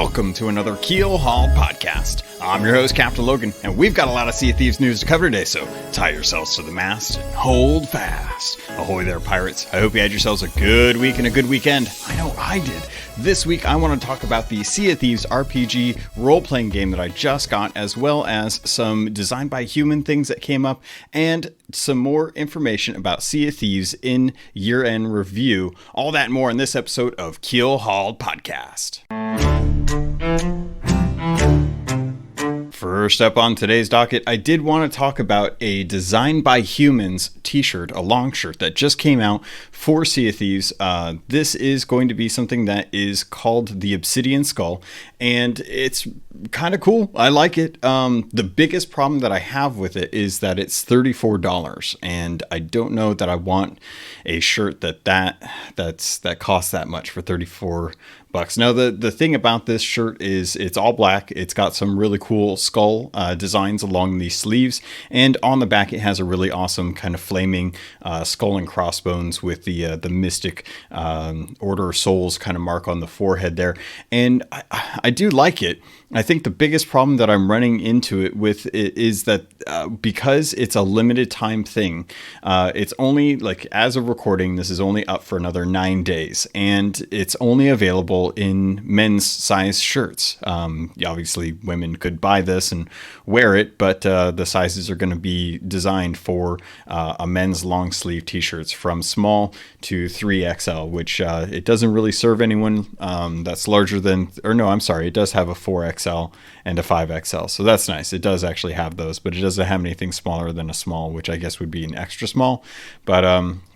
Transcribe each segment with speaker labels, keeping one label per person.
Speaker 1: Welcome to another Keelhauled podcast. I'm your host, Captain Logan, and we've got a lot of Sea of Thieves news to cover today, so tie yourselves to the mast and hold fast. Ahoy there, pirates. I hope you had yourselves a good week and a good weekend. I know I did. This week, I want to talk about the Sea of Thieves RPG role-playing game that I just got, as well as some Designed by Human things that came up, and some more information about Sea of Thieves in year-end review. All that and more in this episode of Keelhauled Podcast. First up on today's docket, I did want to talk about a Designed by Humans t-shirt, a long shirt that just came out for Sea of Thieves. This is going to be something that is called the Obsidian Skull, and it's kind of cool. I like it. The biggest problem that I have with it is that it's $34, and I don't know that I want a shirt that costs that much for $34. Now, the thing about this shirt is it's all black. It's got some really cool skull designs along the sleeves, and on the back it has a really awesome kind of flaming skull and crossbones with the mystic Order of Souls kind of mark on the forehead there, and I do like it. I think the biggest problem that I'm running into it with is that because it's a limited time thing, it's only, like, as of recording, this is only up for another 9 days, and it's only available in men's size shirts. Obviously, women could buy this and wear it, but the sizes are going to be designed for a men's long sleeve t-shirts from small to 3XL, which it doesn't really serve anyone that's larger than, or no, I'm sorry, it does have a 4XL and a 5XL, so that's nice. It does actually have those, but it doesn't have anything smaller than a small, which I guess would be an extra small. But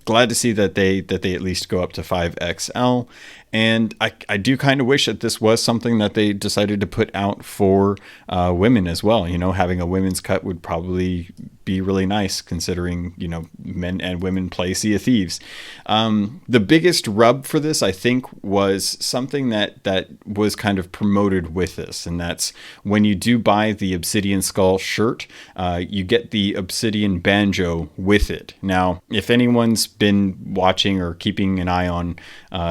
Speaker 1: glad to see that they at least go up to 5XL. And I do kind of wish that this was something that they decided to put out for women as well. You know, having a women's cut would probably be really nice, considering, you know, men and women play Sea of Thieves. The biggest rub for this, I think, was something that was kind of promoted with this, and that's when you do buy the Obsidian Skull shirt, you get the Obsidian Banjo with it. Now, if anyone's been watching or keeping an eye on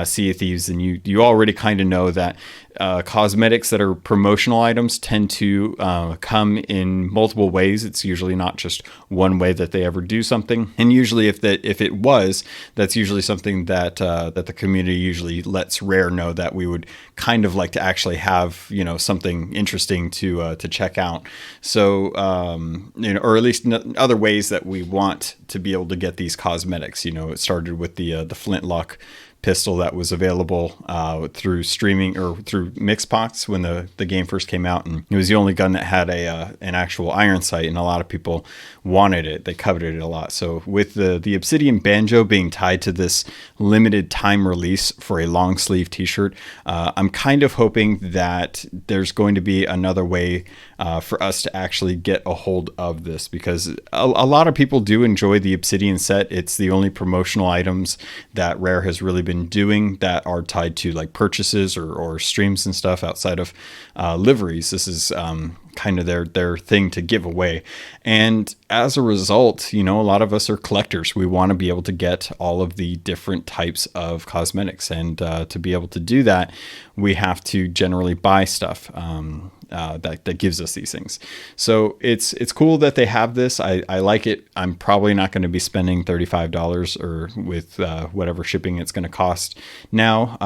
Speaker 1: Sea of Thieves, and you already kind of know that cosmetics that are promotional items tend to come in multiple ways. It's usually not just one way that they ever do something, and usually if it was, that's usually something that the community usually lets Rare know that we would kind of like to actually have, you know, something interesting to check out. So you know, or at least other ways that we want to be able to get these cosmetics. You know, it started with the flintlock pistol that was available through streaming or through Mixbox when the game first came out, and it was the only gun that had an actual iron sight, and a lot of people wanted it. They coveted it a lot. So with the Obsidian Banjo being tied to this limited time release for a long sleeve t-shirt, I'm kind of hoping that there's going to be another way for us to actually get a hold of this, because a lot of people do enjoy the Obsidian set. It's the only promotional items that Rare has really been doing that are tied to, like, purchases or streams and stuff outside of liveries. This is kind of their thing to give away, and as a result, you know, a lot of us are collectors. We want to be able to get all of the different types of cosmetics, and to be able to do that, we have to generally buy stuff that gives us these things. So it's cool that they have this. I like it. I'm probably not going to be spending $35 or with whatever shipping it's going to cost now.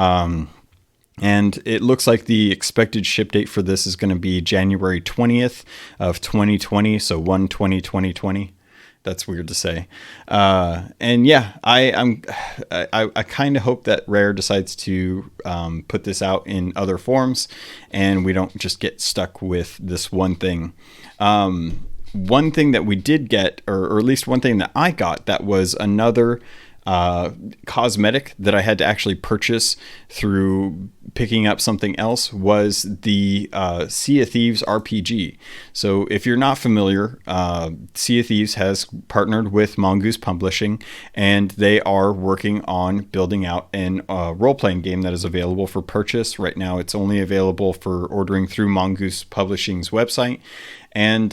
Speaker 1: And it looks like the expected ship date for this is going to be January 20th of 2020. So 1/20/2020. That's weird to say. And yeah, I kind of hope that Rare decides to put this out in other forms, and we don't just get stuck with this one thing. One thing that we did get, or at least one thing that I got, that was another cosmetic that I had to actually purchase through picking up something else, was the Sea of Thieves RPG. So if you're not familiar, Sea of Thieves has partnered with Mongoose Publishing, and they are working on building out an role-playing game that is available for purchase. Right now it's only available for ordering through Mongoose Publishing's website, And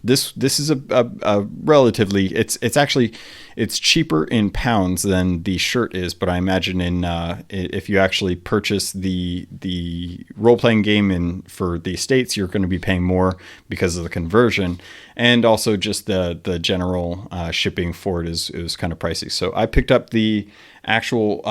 Speaker 1: this is a relatively, it's cheaper in pounds than the shirt is, but I imagine if you actually purchase the role playing game for the States, you're going to be paying more because of the conversion, and also just the general shipping for it is kind of pricey. So I picked up the actual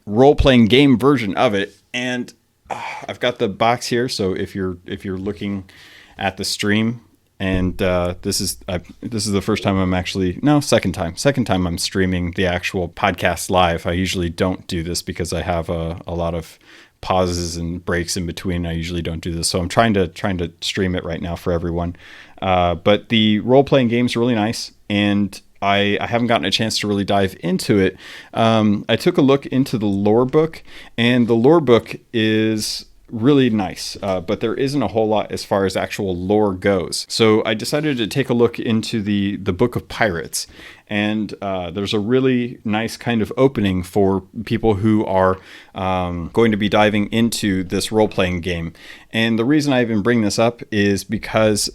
Speaker 1: role playing game version of it, and I've got the box here. So if you're looking at the stream, and this is the first time second time I'm streaming the actual podcast live. I usually don't do this because I have a lot of pauses and breaks in between. I usually don't do this, so I'm trying to stream it right now for everyone. But the role playing game is really nice, and I haven't gotten a chance to really dive into it. I took a look into the lore book, and the lore book is really nice, but there isn't a whole lot as far as actual lore goes. So I decided to take a look into the Book of Pirates, and there's a really nice kind of opening for people who are going to be diving into this role-playing game. And the reason I even bring this up is because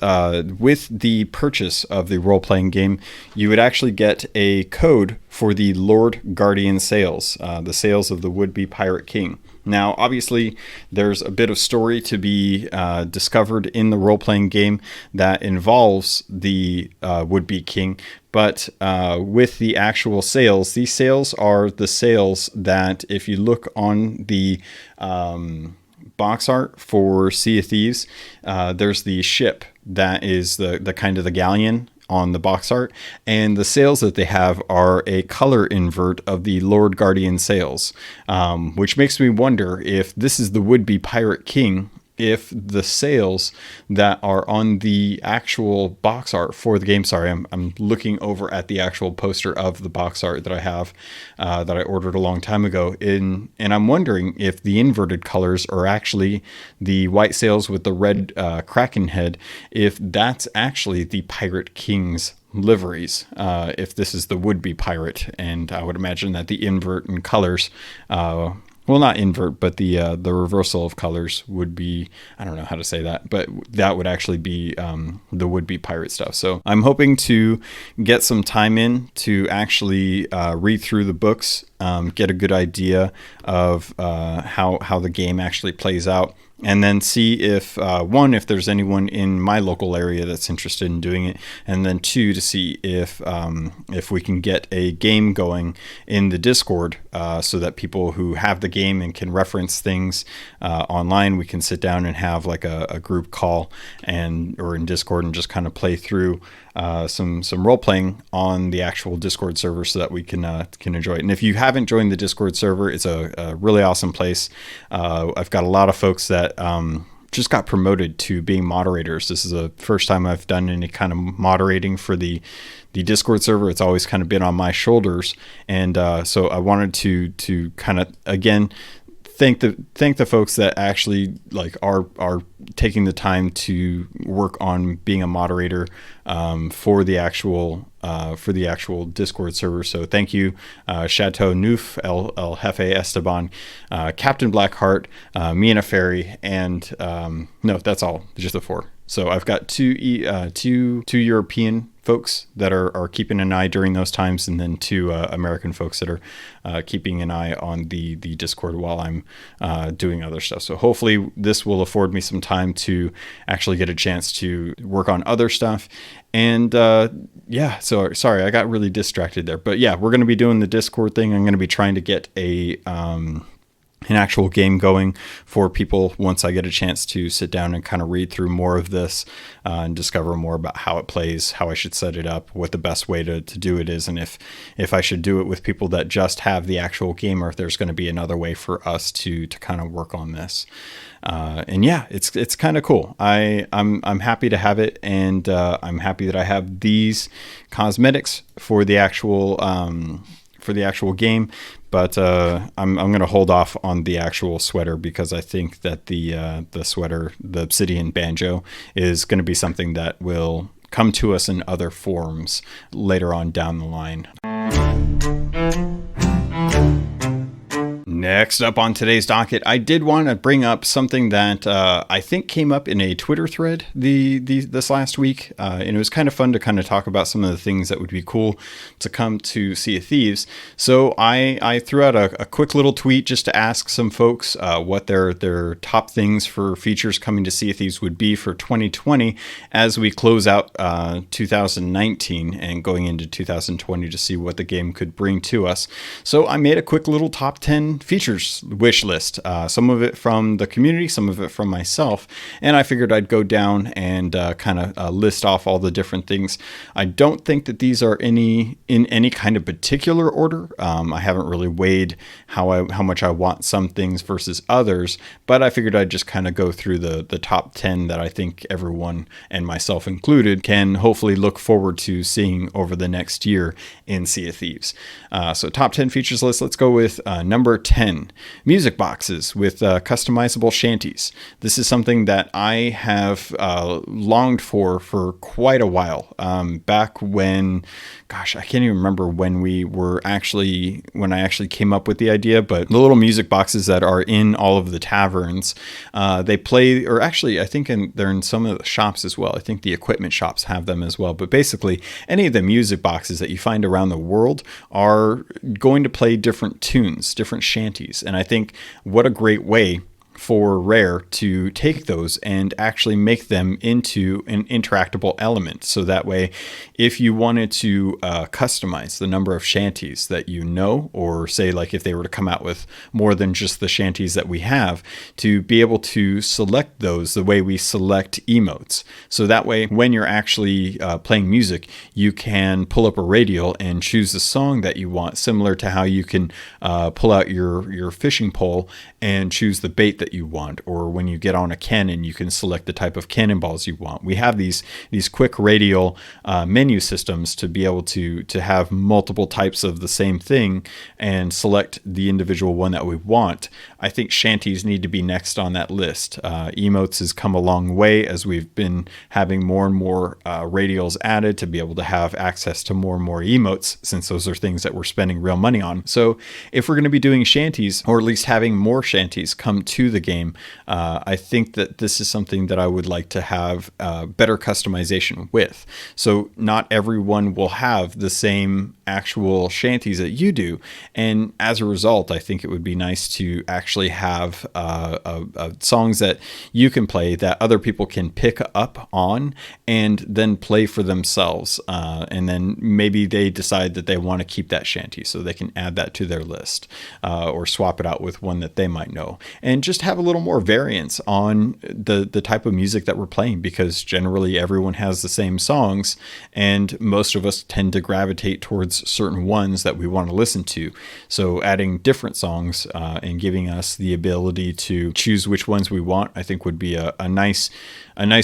Speaker 1: with the purchase of the role-playing game, you would actually get a code for the Lord Guardian sales, the sales of the would-be Pirate King. Now, obviously, there's a bit of story to be discovered in the role-playing game that involves the would-be king, but with the actual sales, these sales are the sales that, if you look on the box art for Sea of Thieves, there's the ship that is the kind of the galleon on the box art, and the sails that they have are a color invert of the Lord Guardian sails, which makes me wonder if this is the would-be Pirate King, if the sails that are on the actual box art for the game, sorry, I'm looking over at the actual poster of the box art that I have, that I ordered a long time ago, and I'm wondering if the inverted colors are actually the white sails with the red kraken head, if that's actually the Pirate King's liveries, if this is the would-be pirate. And I would imagine that the invert in colors, well, not invert, but the reversal of colors would be, I don't know how to say that, but that would actually be the would-be pirate stuff. So I'm hoping to get some time in to actually read through the books, get a good idea of how the game actually plays out, and then see if if there's anyone in my local area that's interested in doing it, and then two, to see if we can get a game going in the Discord, so that people who have the game and can reference things online, we can sit down and have like a group call or in Discord and just kind of play through some role playing on the actual Discord server, so that we can enjoy it. And if you haven't joined the Discord server, it's a really awesome place. I've got a lot of folks that just got promoted to being moderators. This is the first time I've done any kind of moderating for the Discord server. It's always kind of been on my shoulders, and so I wanted to kind of again thank the folks that actually are taking the time to work on being a moderator for the actual Discord server. So thank you, Chateau Neuf, El Jefe Esteban, Captain Blackheart, me and a fairy, and no, that's all, just the four. So I've got two European folks that are keeping an eye during those times, and then two American folks that are keeping an eye on the Discord while I'm doing other stuff. So hopefully this will afford me some time to actually get a chance to work on other stuff. And so sorry, I got really distracted there. But yeah, we're going to be doing the Discord thing. I'm going to be trying to get an actual game going for people once I get a chance to sit down and kind of read through more of this and discover more about how it plays, how I should set it up, what the best way to do it is, and if I should do it with people that just have the actual game, or if there's going to be another way for us to kind of work on this. And yeah, it's kind of cool. I'm happy to have it, and I'm happy that I have these cosmetics for the actual game. But I'm going to hold off on the actual sweater, because I think that the sweater, the Obsidian Banjo, is going to be something that will come to us in other forms later on down the line. Next up on today's docket, I did want to bring up something that I think came up in a Twitter thread this last week, and it was kind of fun to kind of talk about some of the things that would be cool to come to Sea of Thieves. So I threw out a quick little tweet just to ask some folks what their top things for features coming to Sea of Thieves would be for 2020 as we close out 2019 and going into 2020 to see what the game could bring to us. So I made a quick little top 10 features wish list, some of it from the community, some of it from myself, and I figured I'd go down and kind of list off all the different things. I don't think that these are in any kind of particular order. I haven't really weighed how much I want some things versus others, but I figured I'd just kind of go through the top 10 that I think everyone, and myself included, can hopefully look forward to seeing over the next year in Sea of Thieves. So top 10 features list, let's go with number 10, music boxes with customizable shanties. This is something that I have longed for quite a while. Back when, gosh, I can't even remember when I actually came up with the idea, but the little music boxes that are in all of the taverns, they play, or actually I think they're in some of the shops as well. I think the equipment shops have them as well. But basically, any of the music boxes that you find around the world are going to play different tunes, different shanties. And I think what a great way for Rare to take those and actually make them into an interactable element. So that way, if you wanted to customize the number of shanties that you know, or say like if they were to come out with more than just the shanties that we have, to be able to select those the way we select emotes. So that way, when you're actually playing music, you can pull up a radial and choose the song that you want, similar to how you can pull out your fishing pole and choose the bait that you want, or when you get on a cannon, you can select the type of cannonballs you want. We have these quick radial menu systems to be able to have multiple types of the same thing and select the individual one that we want. I think shanties need to be next on that list. Emotes has come a long way as we've been having more and more radials added to be able to have access to more and more emotes, since those are things that we're spending real money on. So if we're going to be doing shanties, or at least having more shanties come to the game, I think that this is something that I would like to have better customization with. So not everyone will have the same actual shanties that you do, and as a result, I think it would be nice to actually have songs that you can play that other people can pick up on and then play for themselves, and then maybe they decide that they want to keep that shanty, so they can add that to their list, or swap it out with one that they might know, and just have a little more variance on the type of music that we're playing, because generally everyone has the same songs and most of us tend to gravitate towards certain ones that we want to listen to. So adding different songs and giving us the ability to choose which ones we want, I think would be a nice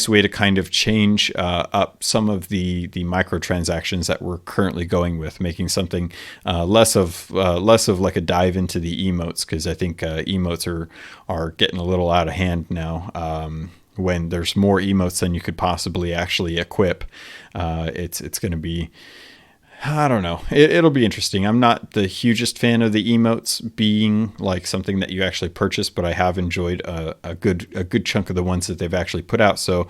Speaker 1: way to kind of change up some of the microtransactions that we're currently going with, making something less of like a dive into the emotes, because I think emotes are getting a little out of hand now. When there's more emotes than you could possibly actually equip, it's going to be, I don't know. It'll be interesting. I'm not the hugest fan of the emotes being like something that you actually purchase, but I have enjoyed a good chunk of the ones that they've actually put out. So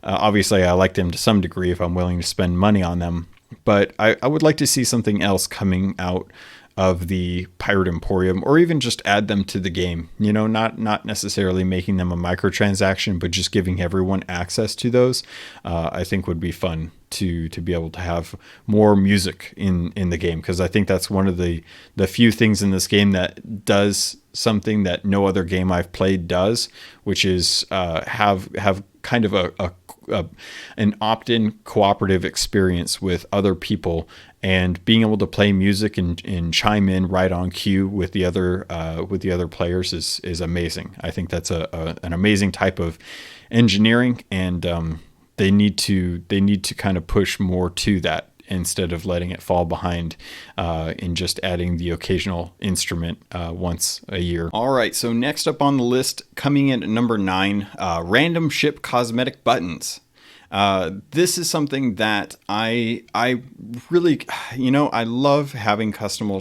Speaker 1: obviously I like them to some degree if I'm willing to spend money on them. But I would like to see something else coming out of the Pirate Emporium, or even just add them to the game, not necessarily making them a microtransaction, but just giving everyone access to those. I think would be fun to be able to have more music in the game, because I think that's one of the few things in this game that does something that no other game I've played does, which is have kind of an opt-in cooperative experience with other people, and being able to play music and chime in right on cue with the other players is amazing. I think that's an amazing type of engineering, and they need to kind of push more to that, instead of letting it fall behind in just adding the occasional instrument once a year. All right, so next up on the list, coming in at number 9, random ship cosmetic buttons. This is something that I really, I love having custom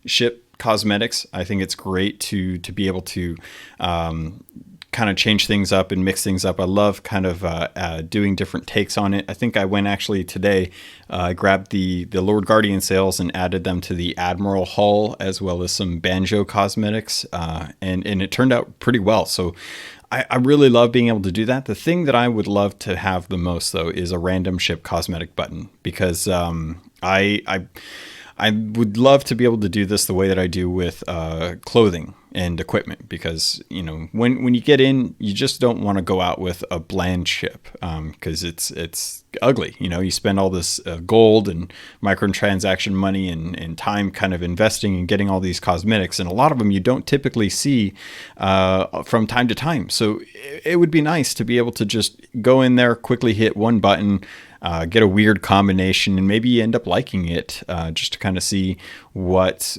Speaker 1: ship cosmetics. I think it's great to be able to kind of change things up and mix things up. I love kind of doing different takes on it. I think I went actually today, I grabbed the Lord Guardian sales and added them to the Admiral Hull, as well as some Banjo cosmetics, and it turned out pretty well. So I really love being able to do that. The thing that I would love to have the most, though, is a random ship cosmetic button, because I would love to be able to do this the way that I do with clothing and equipment, because, you know, when you get in, you just don't want to go out with a bland ship, because it's ugly. You know, you spend all this gold and microtransaction money and time kind of investing and getting all these cosmetics, and a lot of them you don't typically see from time to time. So it would be nice to be able to just go in there, quickly hit one button, get a weird combination, and maybe you end up liking it, just to kind of see what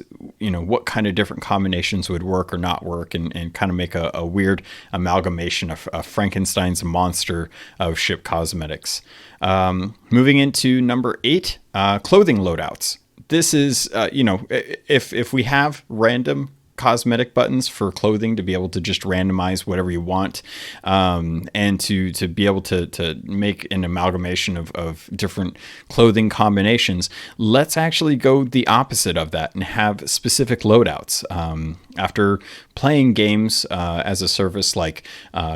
Speaker 1: kind of different combinations would work or not work, and kind of make a weird amalgamation of Frankenstein's monster of ship cosmetics. Moving into number 8, clothing loadouts. This is, if we have random cosmetic buttons for clothing to be able to just randomize whatever you want, and to be able to make an amalgamation of different clothing combinations, let's actually go the opposite of that and have specific loadouts. After playing games as a service like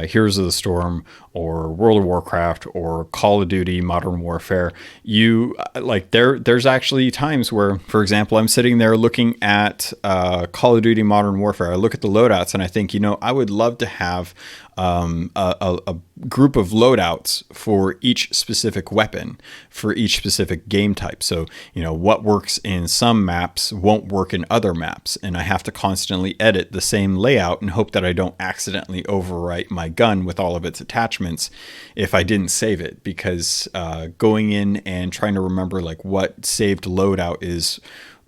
Speaker 1: Heroes of the Storm or World of Warcraft or Call of Duty Modern Warfare, there's actually times where, for example, I'm sitting there looking at Call of Duty Modern Warfare. I look at the loadouts and I think, I would love to have a group of loadouts for each specific weapon, for each specific game type. So, what works in some maps won't work in other maps, and I have to constantly edit the same layout and hope that I don't accidentally overwrite my gun with all of its attachments if I didn't save it, because going in and trying to remember what saved loadout is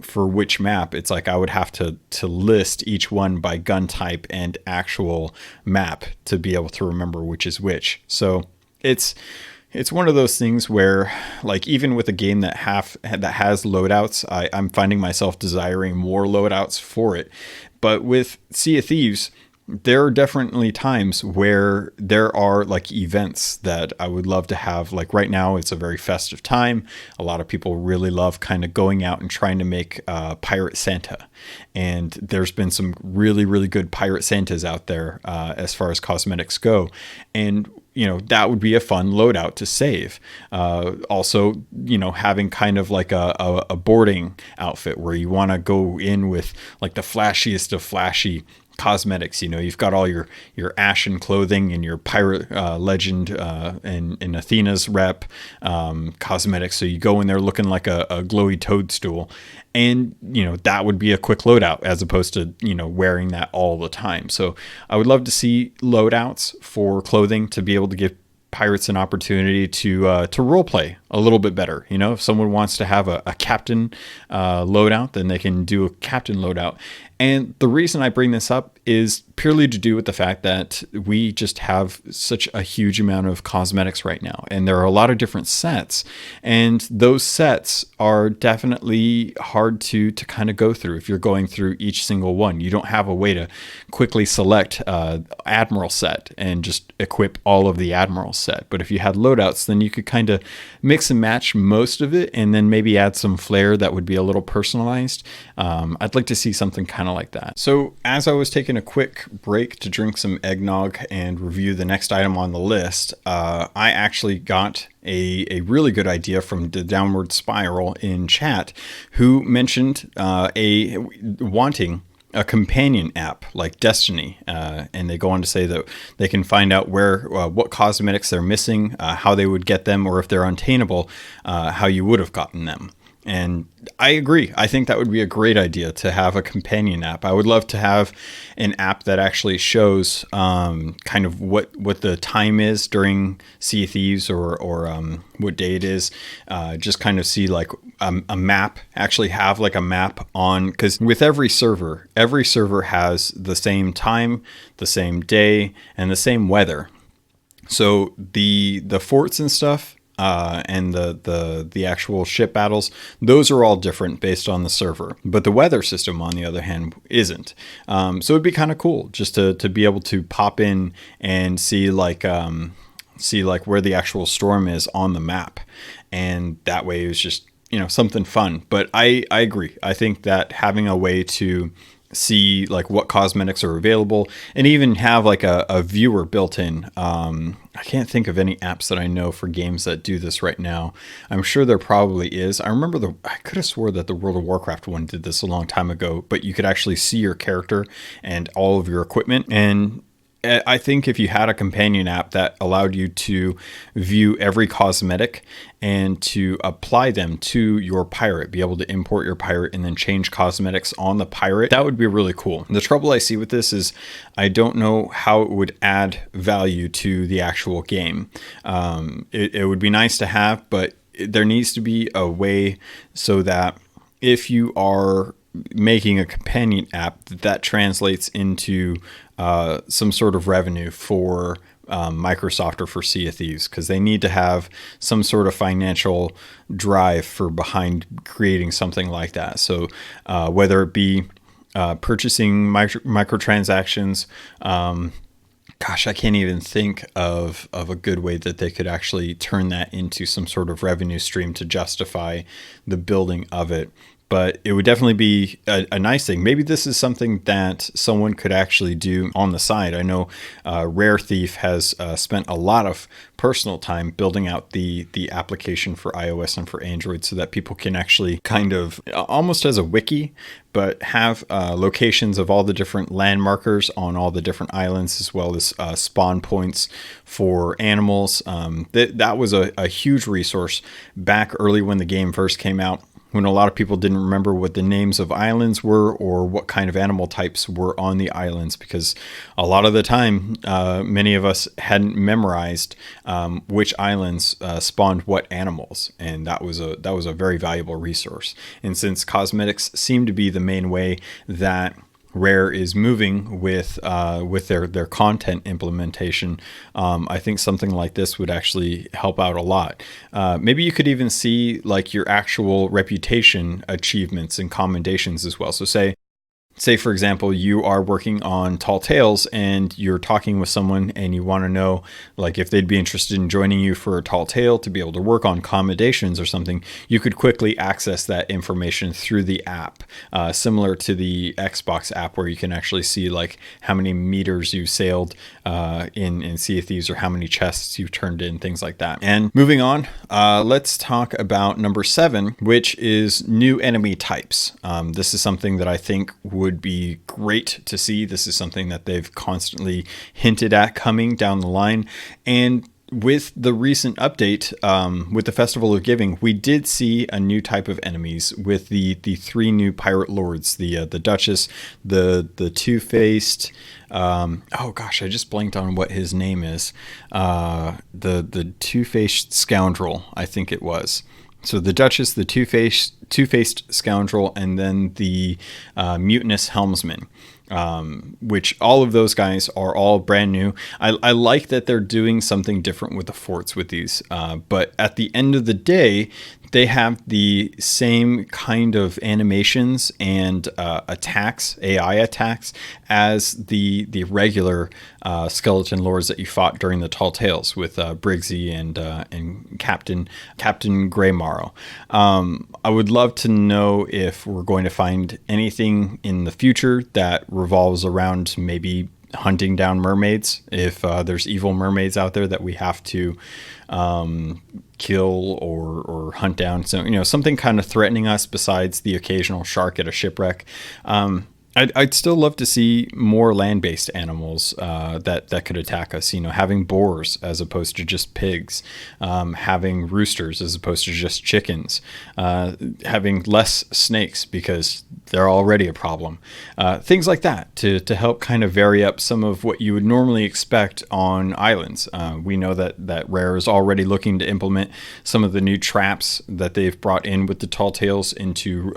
Speaker 1: for which map, it's like I would have to list each one by gun type and actual map to be able to remember which is which. So it's one of those things where, even with a game that has loadouts, I'm finding myself desiring more loadouts for it. But with Sea of Thieves, there are definitely times where there are events that I would love to have. Right now, it's a very festive time. A lot of people really love kind of going out and trying to make Pirate Santa. And there's been some really, really good Pirate Santas out there as far as cosmetics go. And that would be a fun loadout to save. Also, having kind of a boarding outfit where you want to go in with the flashiest of flashy cosmetics. You've got all your ashen clothing and your pirate legend and Athena's rep cosmetics. So you go in there looking like a glowy toadstool. And, that would be a quick loadout as opposed to, wearing that all the time. So I would love to see loadouts for clothing to be able to give pirates an opportunity to role play a little bit better. If someone wants to have a captain loadout, then they can do a captain loadout. And the reason I bring this up is purely to do with the fact that we just have such a huge amount of cosmetics right now. And there are a lot of different sets. And those sets are definitely hard to kind of go through if you're going through each single one. You don't have a way to quickly select Admiral set and just equip all of the Admiral set. But if you had loadouts, then you could kind of mix and match most of it and then maybe add some flair that would be a little personalized. I'd like to see something kind of like that. So as I was taking a quick break to drink some eggnog and review the next item on the list, I actually got a really good idea from the Downward Spiral in chat, who mentioned wanting a companion app like Destiny, and they go on to say that they can find out what cosmetics they're missing, how they would get them, or if they're untainable, how you would have gotten them. And I agree. I think that would be a great idea to have a companion app. I would love to have an app that actually shows kind of what the time is during Sea of Thieves or what day it is. Just kind of see a map, actually have a map on, because with every server has the same time, the same day, and the same weather. So the forts and stuff, and the actual ship battles, those are all different based on the server. But the weather system, on the other hand, isn't. So it'd be kind of cool just to be able to pop in and see like where the actual storm is on the map, and that way it was just something fun. But I agree. I think that having a way to see like what cosmetics are available and even have like a viewer built in. I can't think of any apps that I know for games that do this right now. I'm sure there probably is. I could have swore that the World of Warcraft one did this a long time ago, but you could actually see your character and all of your equipment. And I think if you had a companion app that allowed you to view every cosmetic and to apply them to your pirate, be able to import your pirate and then change cosmetics on the pirate, that would be really cool. The trouble I see with this is I don't know how it would add value to the actual game. It would be nice to have, but there needs to be a way so that if you are making a companion app, that translates into some sort of revenue for Microsoft or for Sea of Thieves, because they need to have some sort of financial drive for behind creating something like that. So whether it be purchasing microtransactions, gosh, I can't even think of a good way that they could actually turn that into some sort of revenue stream to justify the building of it. But it would definitely be a nice thing. Maybe this is something that someone could actually do on the side. I know Rare Thief has spent a lot of personal time building out the application for iOS and for Android so that people can actually kind of almost as a wiki, but have locations of all the different land markers on all the different islands, as well as spawn points for animals. That was a huge resource back early when the game first came out, when a lot of people didn't remember what the names of islands were or what kind of animal types were on the islands, because a lot of the time, many of us hadn't memorized which islands spawned what animals, and that was a very valuable resource. And since cosmetics seem to be the main way that Rare is moving with their content implementation, I think something like this would actually help out a lot. Maybe you could even see like your actual reputation achievements and commendations as well. So say, for example, you are working on Tall Tales and you're talking with someone and you want to know like if they'd be interested in joining you for a Tall Tale to be able to work on commendations or something. You could quickly access that information through the app, similar to the Xbox app where you can actually see like how many meters you've sailed in Sea of Thieves or how many chests you've turned in, things like that. And moving on, let's talk about number 7, which is new enemy types. This is something that I think would be great to see. This is something that they've constantly hinted at coming down the line. And with the recent update, with the Festival of Giving, we did see a new type of enemies with the 3 new pirate lords, the Duchess, the two-faced, oh gosh, I just blanked on what his name is. The two-faced scoundrel, I think it was. So the Duchess, the two-faced scoundrel, and then the mutinous helmsman, which all of those guys are all brand new. I like that they're doing something different with the forts with these, but at the end of the day, they have the same kind of animations and attacks, AI attacks, as the regular skeleton lords that you fought during the Tall Tales with Briggsy and Captain Greymorrow. I would love to know if we're going to find anything in the future that revolves around maybe hunting down mermaids, if there's evil mermaids out there that we have to kill or hunt down. So, something kind of threatening us besides the occasional shark at a shipwreck. I'd still love to see more land-based animals that could attack us. Having boars as opposed to just pigs, having roosters as opposed to just chickens, having less snakes because they're already a problem. Things like that to help kind of vary up some of what you would normally expect on islands. We know that Rare is already looking to implement some of the new traps that they've brought in with the Tall Tales into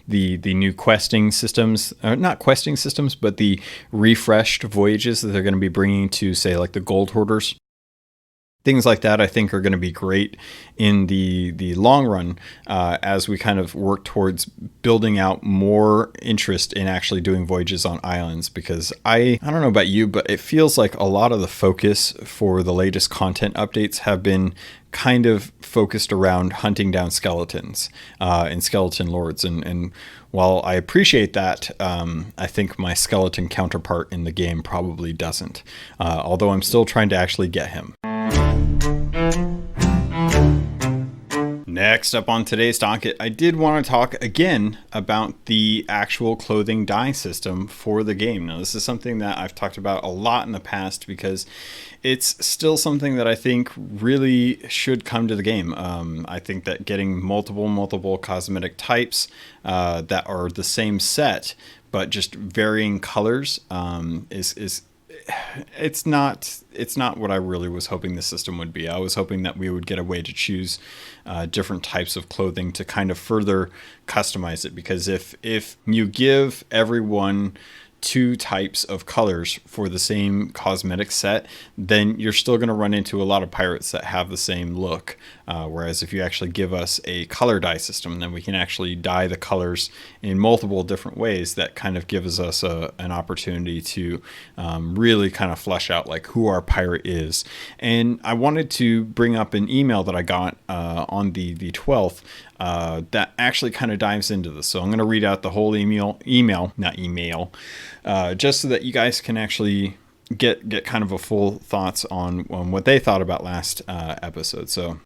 Speaker 1: the new questing systems, not questing systems, but the refreshed voyages that they're going to be bringing to, say, like the Gold Hoarders. Things like that, I think, are going to be great in the long run as we kind of work towards building out more interest in actually doing voyages on islands. Because I don't know about you, but it feels like a lot of the focus for the latest content updates have been kind of focused around hunting down skeletons and skeleton lords. And while I appreciate that, I think my skeleton counterpart in the game probably doesn't, although I'm still trying to actually get him. Next up on today's docket, I did want to talk again about the actual clothing dye system for the game. Now, this is something that I've talked about a lot in the past because it's still something that I think really should come to the game. I think that getting multiple cosmetic types that are the same set but just varying colors is it's not what I really was hoping the system would be. I was hoping that we would get a way to choose different types of clothing to kind of further customize it. Because if you give everyone 2 types of colors for the same cosmetic set, then you're still going to run into a lot of pirates that have the same look. Whereas if you actually give us a color dye system, then we can actually dye the colors in multiple different ways. That kind of gives us an opportunity to really kind of flesh out like who our pirate is. And I wanted to bring up an email that I got on the 12th that actually kind of dives into this. So I'm going to read out the whole just so that you guys can actually get kind of a full thoughts on what they thought about last episode. So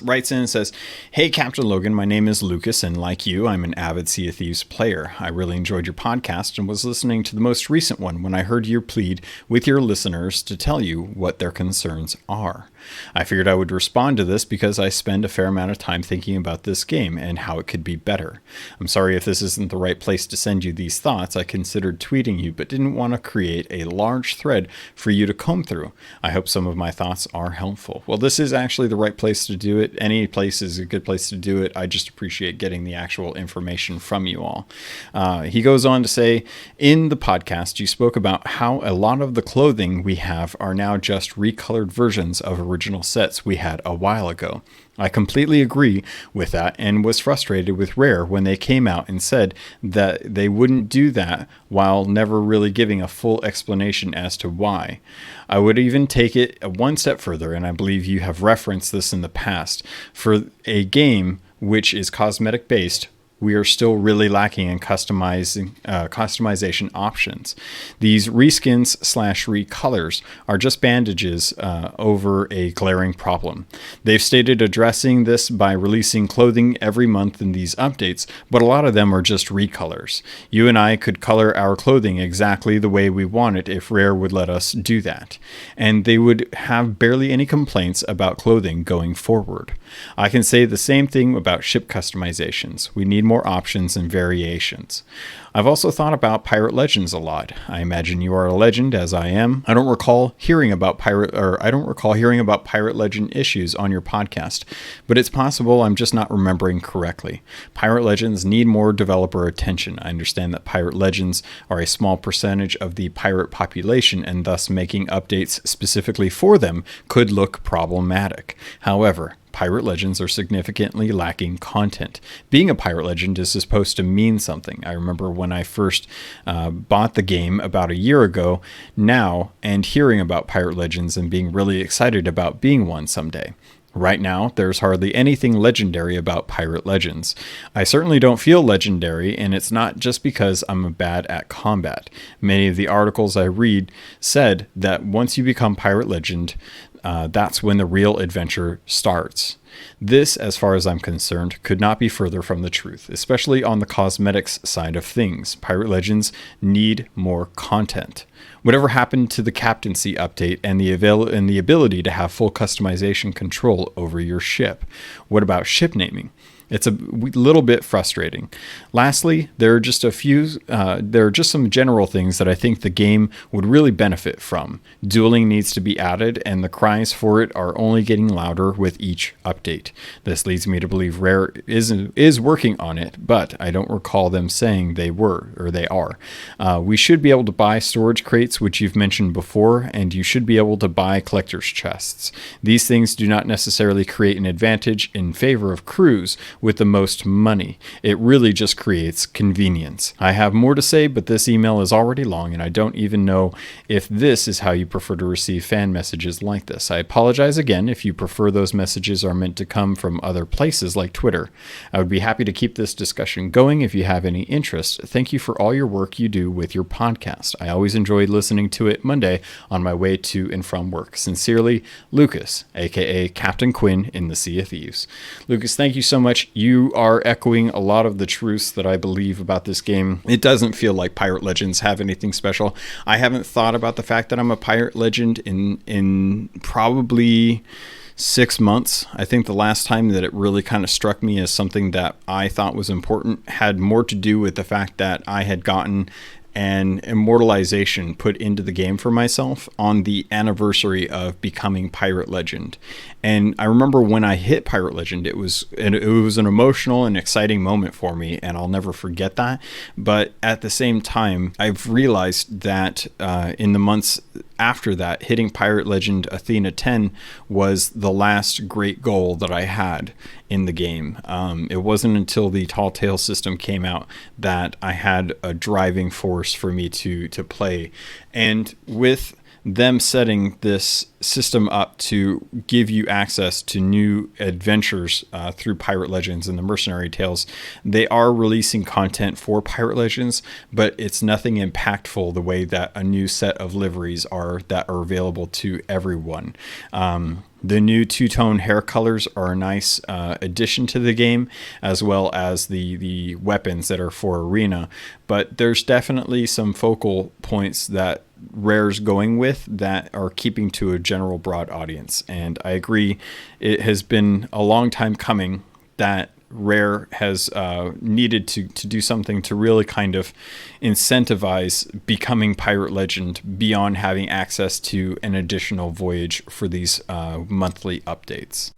Speaker 1: writes in and says, "Hey, Captain Logan, my name is Lucas, and like you, I'm an avid Sea of Thieves player. I really enjoyed your podcast and was listening to the most recent one when I heard your plead with your listeners to tell you what their concerns are. I figured I would respond to this because I spend a fair amount of time thinking about this game and how it could be better. I'm sorry if this isn't the right place to send you these thoughts. I considered tweeting you, but didn't want to create a large thread for you to comb through. I hope some of my thoughts are helpful." Well, this is actually the right place to do it. Any place is a good place to do it. I just appreciate getting the actual information from you all. He goes on to say, "In the podcast, you spoke about how a lot of the clothing we have are now just recolored versions of original sets we had a while ago. I completely agree with that and was frustrated with Rare when they came out and said that they wouldn't do that while never really giving a full explanation as to why. I would even take it one step further, and I believe you have referenced this in the past. For a game which is cosmetic based, we are still really lacking in customization options. These reskins / recolors are just bandages over a glaring problem. They've stated addressing this by releasing clothing every month in these updates, but a lot of them are just recolors. You and I could color our clothing exactly the way we want it if Rare would let us do that, and they would have barely any complaints about clothing going forward. I can say the same thing about ship customizations. We need more options and variations. I've also thought about Pirate Legends a lot. I imagine you are a legend, as I am. I don't recall hearing about Pirate Legend issues on your podcast, but it's possible I'm just not remembering correctly. Pirate Legends need more developer attention. I understand that Pirate Legends are a small percentage of the pirate population, and thus making updates specifically for them could look problematic. However, Pirate Legends are significantly lacking content. Being a Pirate Legend is supposed to mean something. I remember when I first bought the game about a year ago now, and hearing about Pirate Legends and being really excited about being one someday. Right now, there's hardly anything legendary about Pirate Legends. I certainly don't feel legendary, and it's not just because I'm bad at combat. Many of the articles I read said that once you become Pirate Legend, that's when the real adventure starts. This, as far as I'm concerned, could not be further from the truth, especially on the cosmetics side of things. Pirate Legends need more content. Whatever happened to the captaincy update and the ability to have full customization control over your ship? What about ship naming? It's a little bit frustrating. Lastly, there are just some general things that I think the game would really benefit from. Dueling needs to be added, and the cries for it are only getting louder with each update. This leads me to believe Rare is working on it, but I don't recall them saying they were or they are. We should be able to buy storage crates, which you've mentioned before, and you should be able to buy collector's chests. These things do not necessarily create an advantage in favor of crews with the most money. It really just creates convenience. I have more to say, but this email is already long, and I don't even know if this is how you prefer to receive fan messages like this. I apologize again if you prefer those messages are meant to come from other places like Twitter. I would be happy to keep this discussion going if you have any interest. Thank you for all your work you do with your podcast. I always enjoyed listening to it Monday on my way to and from work. Sincerely, Lucas, aka Captain Quinn in the Sea of Thieves. Lucas, thank you so much. You are echoing a lot of the truths that I believe about this game. It doesn't feel like Pirate Legends have anything special. I haven't thought about the fact that I'm a Pirate Legend in probably 6 months. I think the last time that it really kind of struck me as something that I thought was important had more to do with the fact that I had gotten an immortalization put into the game for myself on the anniversary of becoming Pirate Legend. And I remember when I hit Pirate Legend, it was an emotional and exciting moment for me, and I'll never forget that. But at the same time, I've realized that in the months after that, hitting Pirate Legend Athena 10 was the last great goal that I had in the game. It wasn't until the Tall Tale system came out that I had a driving force for me to play. And with them setting this system up to give you access to new adventures through Pirate Legends and the Mercenary Tales, they are releasing content for Pirate Legends, but it's nothing impactful the way that a new set of liveries are that are available to everyone. The new two-tone hair colors are a nice addition to the game, as well as the weapons that are for Arena. But there's definitely some focal points that Rare's going with that are keeping to a general broad audience. And I agree, it has been a long time coming that Rare has needed to do something to really kind of incentivize becoming Pirate Legend beyond having access to an additional voyage for these monthly updates.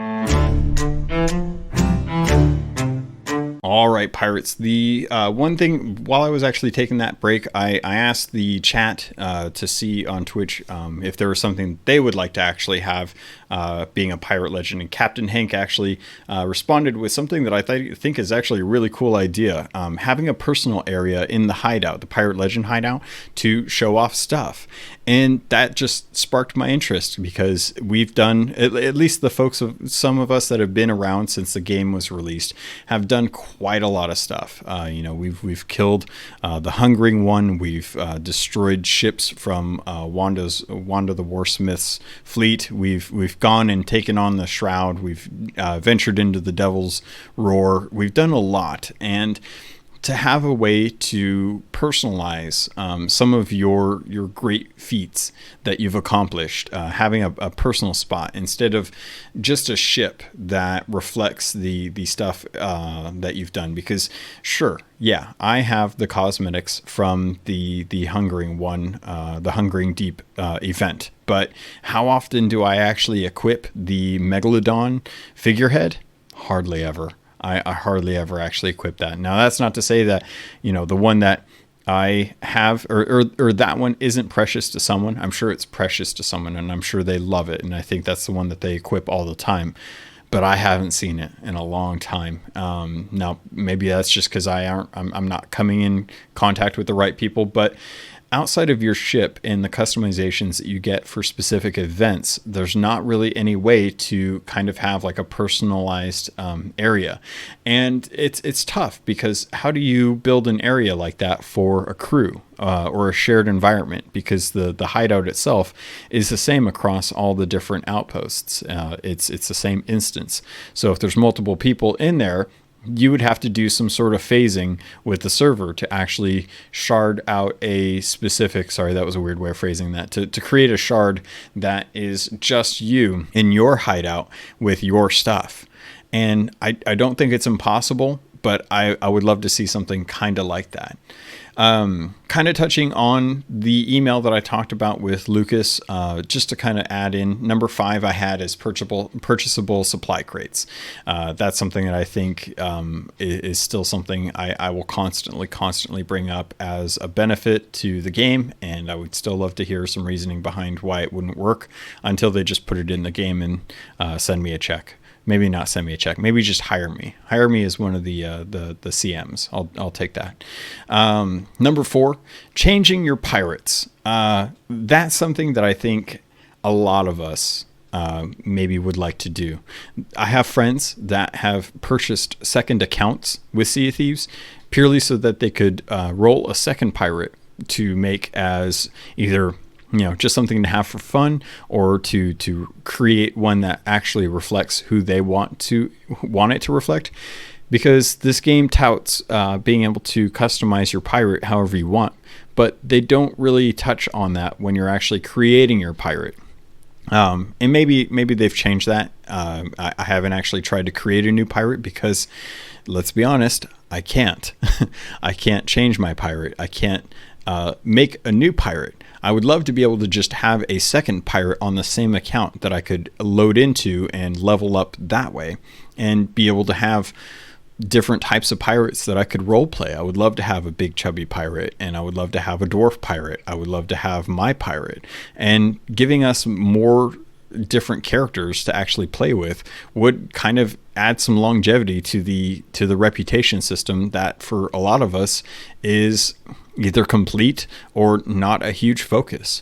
Speaker 1: All right, Pirates. The one thing, while I was actually taking that break, I asked the chat to see on Twitch if there was something they would like to actually have being a Pirate Legend. And Captain Hank actually responded with something that I think is actually a really cool idea. Having a personal area in the hideout, the Pirate Legend hideout, to show off stuff. And that just sparked my interest because we've done, at least the folks, some of us that have been around since the game was released, have done quite a lot of stuff. We've killed the Hungering One. We've destroyed ships from Wanda the Warsmith's fleet. We've gone and taken on the Shroud. We've ventured into the Devil's Roar. We've done a lot. And to have a way to personalize some of your great feats that you've accomplished, having a personal spot instead of just a ship that reflects the stuff that you've done. Because sure, yeah, I have the cosmetics from the Hungering One, the Hungering Deep event. But how often do I actually equip the Megalodon figurehead? Hardly ever. I hardly ever actually equip that. Now, that's not to say that, the one that I have or that one isn't precious to someone. I'm sure it's precious to someone, and I'm sure they love it. And I think that's the one that they equip all the time. But I haven't seen it in a long time. Now, maybe that's just because I'm not coming in contact with the right people. But outside of your ship and the customizations that you get for specific events, there's not really any way to kind of have like a personalized area. And it's tough because how do you build an area like that for a crew or a shared environment? Because the hideout itself is the same across all the different outposts. It's the same instance. So if there's multiple people in there, you would have to do some sort of phasing with the server to actually shard out a specific, sorry, that was a weird way of phrasing that, to create a shard that is just you in your hideout with your stuff. And I don't think it's impossible, but I would love to see something kind of like that. Kind of touching on the email that I talked about with Lucas, just to kind of add in, number 5 I had is purchasable supply crates. That's something that I think is still something I will constantly bring up as a benefit to the game, and I would still love to hear some reasoning behind why it wouldn't work until they just put it in the game and send me a check. Maybe not send me a check. Maybe just hire me. Hire me as one of the CMs. I'll take that. Number 4, changing your pirates. That's something that I think a lot of us maybe would like to do. I have friends that have purchased second accounts with Sea of Thieves purely so that they could roll a second pirate to make as either just something to have for fun, or to create one that actually reflects who they want it to reflect. Because this game touts being able to customize your pirate however you want, but they don't really touch on that when you're actually creating your pirate. And maybe they've changed that. I haven't actually tried to create a new pirate because, let's be honest, I can't. I can't change my pirate. I can't make a new pirate. I would love to be able to just have a second pirate on the same account that I could load into and level up that way, and be able to have different types of pirates that I could role play. I would love to have a big chubby pirate, and I would love to have a dwarf pirate. I would love to have my pirate, and giving us more different characters to actually play with would kind of add some longevity to the reputation system that for a lot of us is either complete or not a huge focus.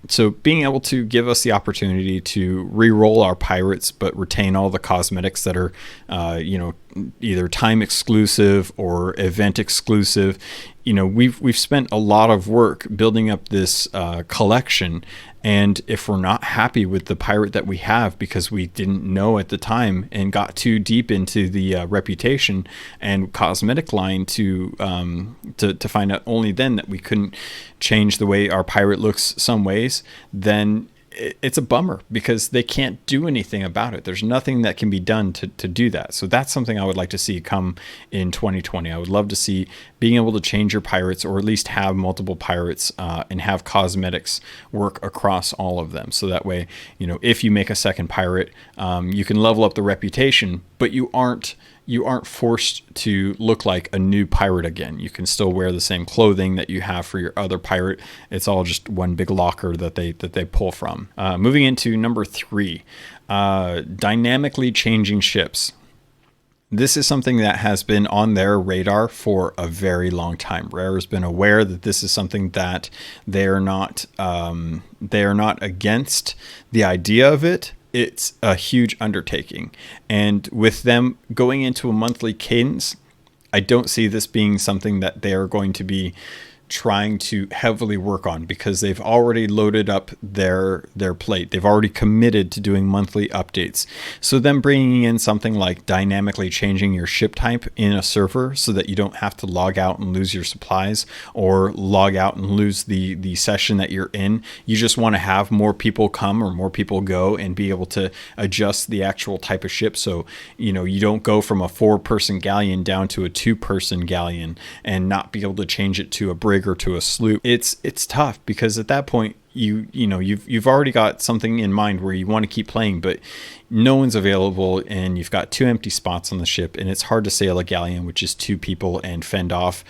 Speaker 1: So being able to give us the opportunity to re-roll our pirates but retain all the cosmetics that are either time exclusive or event exclusive. We've spent a lot of work building up this collection, and if we're not happy with the pirate that we have because we didn't know at the time and got too deep into the reputation and cosmetic line to find out only then that we couldn't change the way our pirate looks some ways, then it's a bummer because they can't do anything about it. There's nothing that can be done to do that. So that's something I would like to see come in 2020. I would love to see being able to change your pirates, or at least have multiple pirates and have cosmetics work across all of them. So that way, if you make a second pirate, you can level up the reputation, but you aren't forced to look like a new pirate again. You can still wear the same clothing that you have for your other pirate. It's all just one big locker that they pull from. Moving into number 3, dynamically changing ships. This is something that has been on their radar for a very long time. Rare has been aware that this is something that they are not against the idea of it. It's a huge undertaking. And with them going into a monthly cadence, I don't see this being something that they are going to be trying to heavily work on, because they've already loaded up their plate. They've already committed to doing monthly updates. So them bringing in something like dynamically changing your ship type in a server so that you don't have to log out and lose your supplies, or log out and lose the session that you're in. You just want to have more people come or more people go and be able to adjust the actual type of ship. So, you don't go from a 4-person galleon down to a 2-person galleon and not be able to change it to a brig or to a sloop. It's tough, because at that point you've already got something in mind where you want to keep playing, but no one's available, and you've got 2 empty spots on the ship, and it's hard to sail a galleon which is 2 people and fend off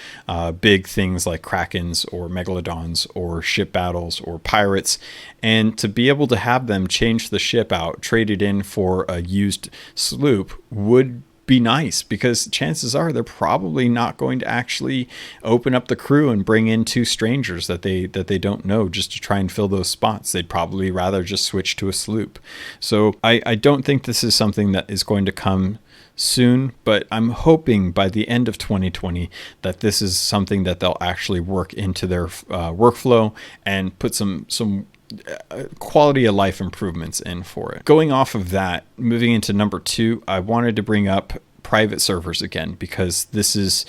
Speaker 1: big things like krakens or megalodons or ship battles or pirates. And to be able to have them change the ship out, trade it in for a used sloop, would be nice, because chances are they're probably not going to actually open up the crew and bring in 2 strangers that they don't know just to try and fill those spots. They'd probably rather just switch to a sloop. So I don't think this is something that is going to come soon, but I'm hoping by the end of 2020 that this is something that they'll actually work into their workflow and put some quality of life improvements in for it. Going off of that, moving into number 2, I wanted to bring up private servers again, because this is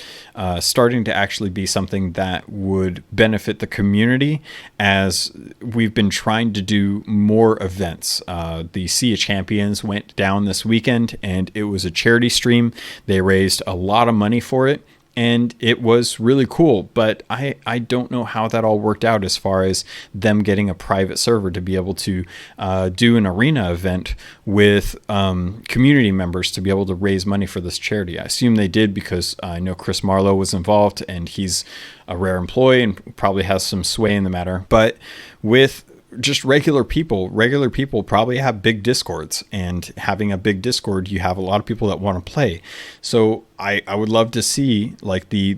Speaker 1: starting to actually be something that would benefit the community, as we've been trying to do more events. The Sea of Champions went down this weekend, and it was a charity stream. They raised a lot of money for it, and it was really cool, but I don't know how that all worked out as far as them getting a private server to be able to do an arena event with community members to be able to raise money for this charity. I assume they did, because I know Chris Marlowe was involved, and he's a rare employee and probably has some sway in the matter. But with just regular people probably have big discords, and having a big discord, you have a lot of people that want to play. So I would love to see, like, the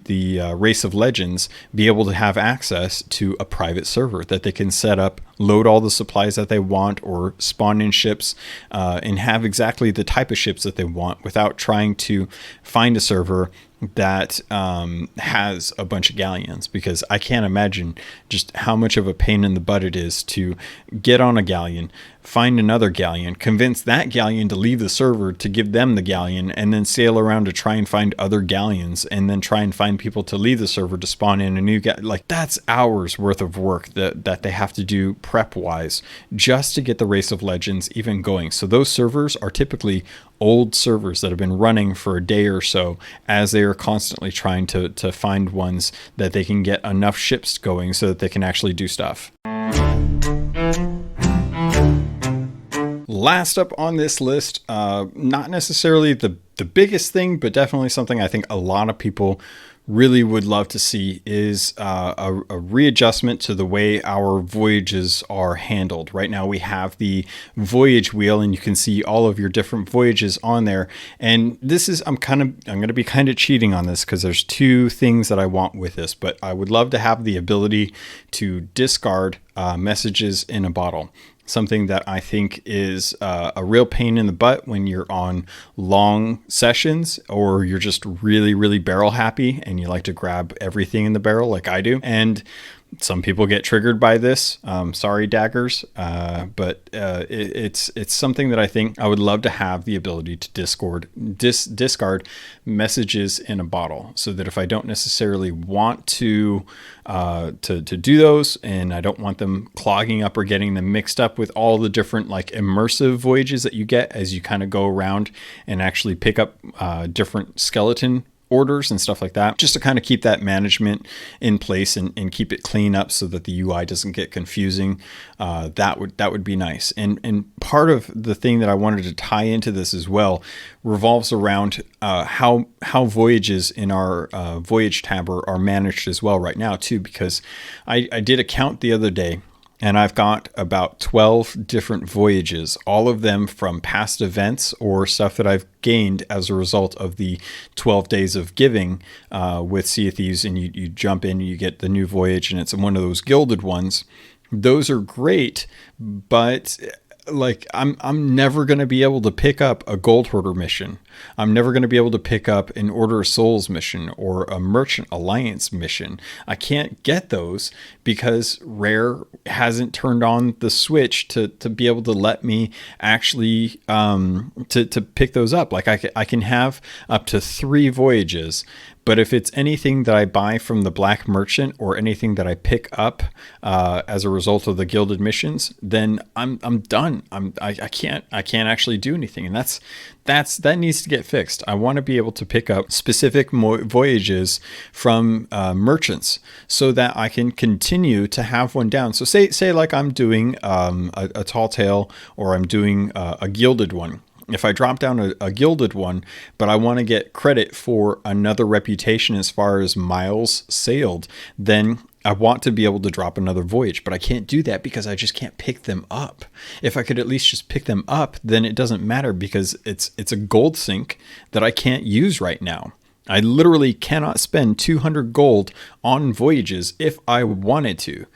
Speaker 1: Race of Legends be able to have access to a private server that they can set up, load all the supplies that they want, or spawn in ships, and have exactly the type of ships that they want without trying to find a server that has a bunch of galleons, because I can't imagine just how much of a pain in the butt it is to get on a galleon, find another galleon, convince that galleon to leave the server to give them the galleon, and then sail around to try and find other galleons, and then try and find people to leave the server to spawn in a new like, that's hours worth of work that they have to do prep wise just to get the Race of Legends even going. So those servers are typically old servers that have been running for a day or so, as they are constantly trying to find ones that they can get enough ships going so that they can actually do stuff. Last up on this list, not necessarily the biggest thing, but definitely something I think a lot of people really would love to see, is a readjustment to the way our voyages are handled. Right now we have the voyage wheel, and you can see all of your different voyages on there. And this is, I'm going to be kind of cheating on this, because there's two things that I want with this, but I would love to have the ability to discard messages in a bottle. Something that I think is a real pain in the butt when you're on long sessions, or you're just really, really barrel happy and you like to grab everything in the barrel like I do. And some people get triggered by this. Sorry, daggers. But it's something that I think I would love to have the ability to discard messages in a bottle, so that if I don't necessarily want to do those, and I don't want them clogging up or getting them mixed up with all the different, like, immersive voyages that you get as you kind of go around and actually pick up different skeleton orders and stuff like that, just to kind of keep that management in place and keep it clean up so that the UI doesn't get confusing. That would be nice. And part of the thing that I wanted to tie into this as well revolves around how voyages in our voyage tab are managed as well right now too, because I did a count the other day, and I've got about 12 different voyages, all of them from past events or stuff that I've gained as a result of the 12 days of giving with Sea of Thieves. And you jump in, you get the new voyage, and it's one of those gilded ones. Those are great, but like, I'm never going to be able to pick up a Gold Hoarder mission. I'm never going to be able to pick up an Order of Souls mission or a Merchant Alliance mission. I can't get those because Rare hasn't turned on the switch to be able to let me actually to pick those up. Like, I can have up to 3 voyages, but if it's anything that I buy from the Black Merchant or anything that I pick up as a result of the gilded missions, then I'm done. I can't actually do anything, and that needs to get fixed. I want to be able to pick up specific voyages from merchants so that I can continue to have one down. So say like I'm doing a tall tale, or I'm doing a gilded one. If I drop down a gilded one, but I want to get credit for another reputation as far as miles sailed, then I want to be able to drop another voyage, but I can't do that because I just can't pick them up. If I could at least just pick them up, then it doesn't matter, because it's a gold sink that I can't use right now. I literally cannot spend 200 gold on voyages if I wanted to.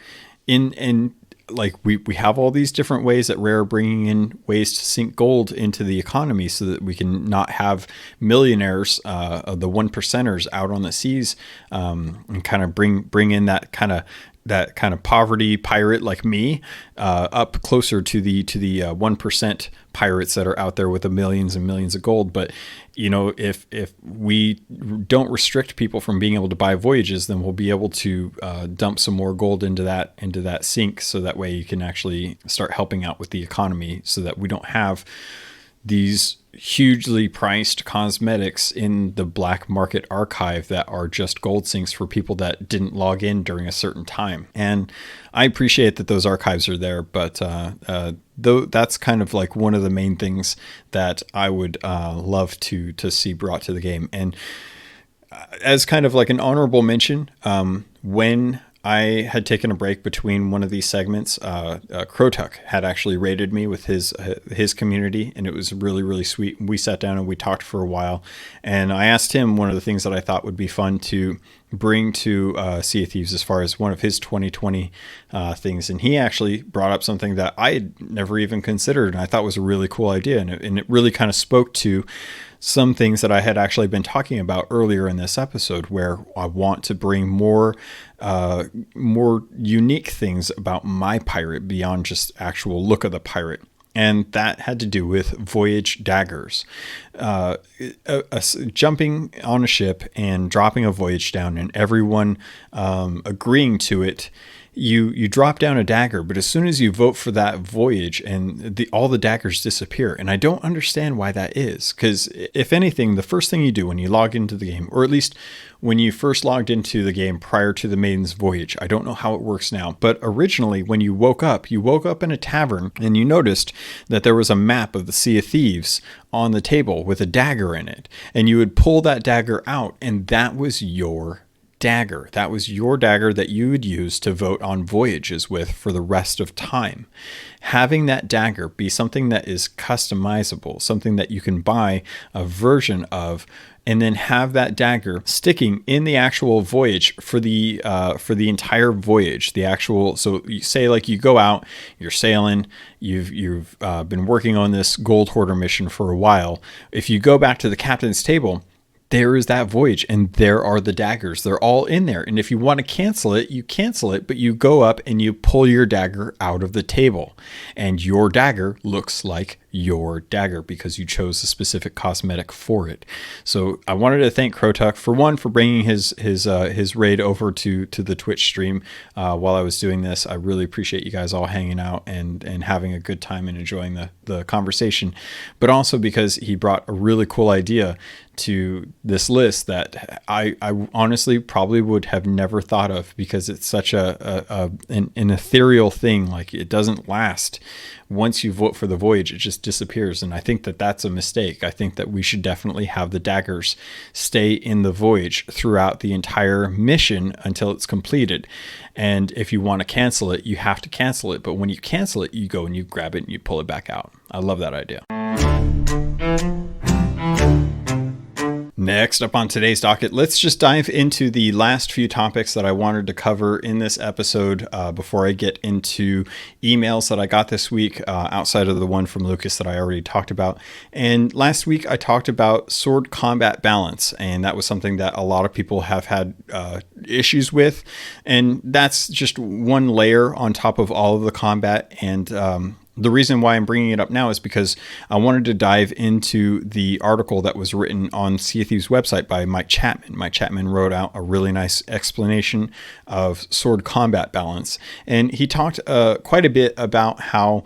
Speaker 1: Like, we have all these different ways that Rare are bringing in ways to sink gold into the economy so that we can not have millionaires, the 1%ers out on the seas, and kind of bring in that kind of that kind of poverty pirate like me, up closer to the 1% pirates that are out there with the millions and millions of gold. But if we don't restrict people from being able to buy voyages, then we'll be able to dump some more gold into that sink, so that way you can actually start helping out with the economy, so that we don't have these hugely priced cosmetics in the black market archive that are just gold sinks for people that didn't log in during a certain time. And I appreciate that those archives are there, but though that's kind of like one of the main things that I would love to see brought to the game. And as kind of like an honorable mention, when I had taken a break between one of these segments, Krotuk had actually rated me with his community, and it was really, really sweet. We sat down and we talked for a while, and I asked him one of the things that I thought would be fun to bring to Sea of Thieves as far as one of his 2020 things. And he actually brought up something that I had never even considered, and I thought was a really cool idea. And it really kind of spoke to some things that I had actually been talking about earlier in this episode, where I want to bring more unique things about my pirate beyond just actual look of the pirate. And that had to do with voyage daggers. Jumping on a ship and dropping a voyage down, and everyone agreeing to it. You drop down a dagger, but as soon as you vote for that voyage, and all the daggers disappear. And I don't understand why that is, because if anything, the first thing you do when you log into the game, or at least when you first logged into the game prior to the Maiden's Voyage, I don't know how it works now, but originally when you woke up in a tavern, and you noticed that there was a map of the Sea of Thieves on the table with a dagger in it, and you would pull that dagger out, and that was your dagger. That was your dagger that you would use to vote on voyages with for the rest of time. Having that dagger be something that is customizable, something that you can buy a version of, and then have that dagger sticking in the actual voyage for the entire voyage. The actual, so you say like you go out, you're sailing, you've been working on this gold hoarder mission for a while. If you go back to the captain's table, there is that voyage, and there are the daggers. They're all in there. And if you want to cancel it, you cancel it, but you go up and you pull your dagger out of the table, and your dagger looks like your dagger because you chose a specific cosmetic for it. So I wanted to thank Krotuk for bringing his raid over to the Twitch stream while I was doing this. I really appreciate you guys all hanging out and having a good time and enjoying the conversation, but also because he brought a really cool idea to this list that I honestly probably would have never thought of, because it's such an ethereal thing. Like, it doesn't last. Once you vote for the voyage, it just disappears. And I think that that's a mistake. I think that we should definitely have the daggers stay in the voyage throughout the entire mission until it's completed. And if you want to cancel it, you have to cancel it. But when you cancel it, you go and you grab it and you pull it back out. I love that idea. Next up on today's docket, let's just dive into the last few topics that I wanted to cover in this episode before I get into emails that I got this week outside of the one from Lucas that I already talked about. And last week I talked about sword combat balance, and that was something that a lot of people have had issues with. And that's just one layer on top of all of the combat. And the reason why I'm bringing it up now is because I wanted to dive into the article that was written on Sea of Thieves website by Mike Chapman. Mike Chapman wrote out a really nice explanation of sword combat balance. And he talked quite a bit about how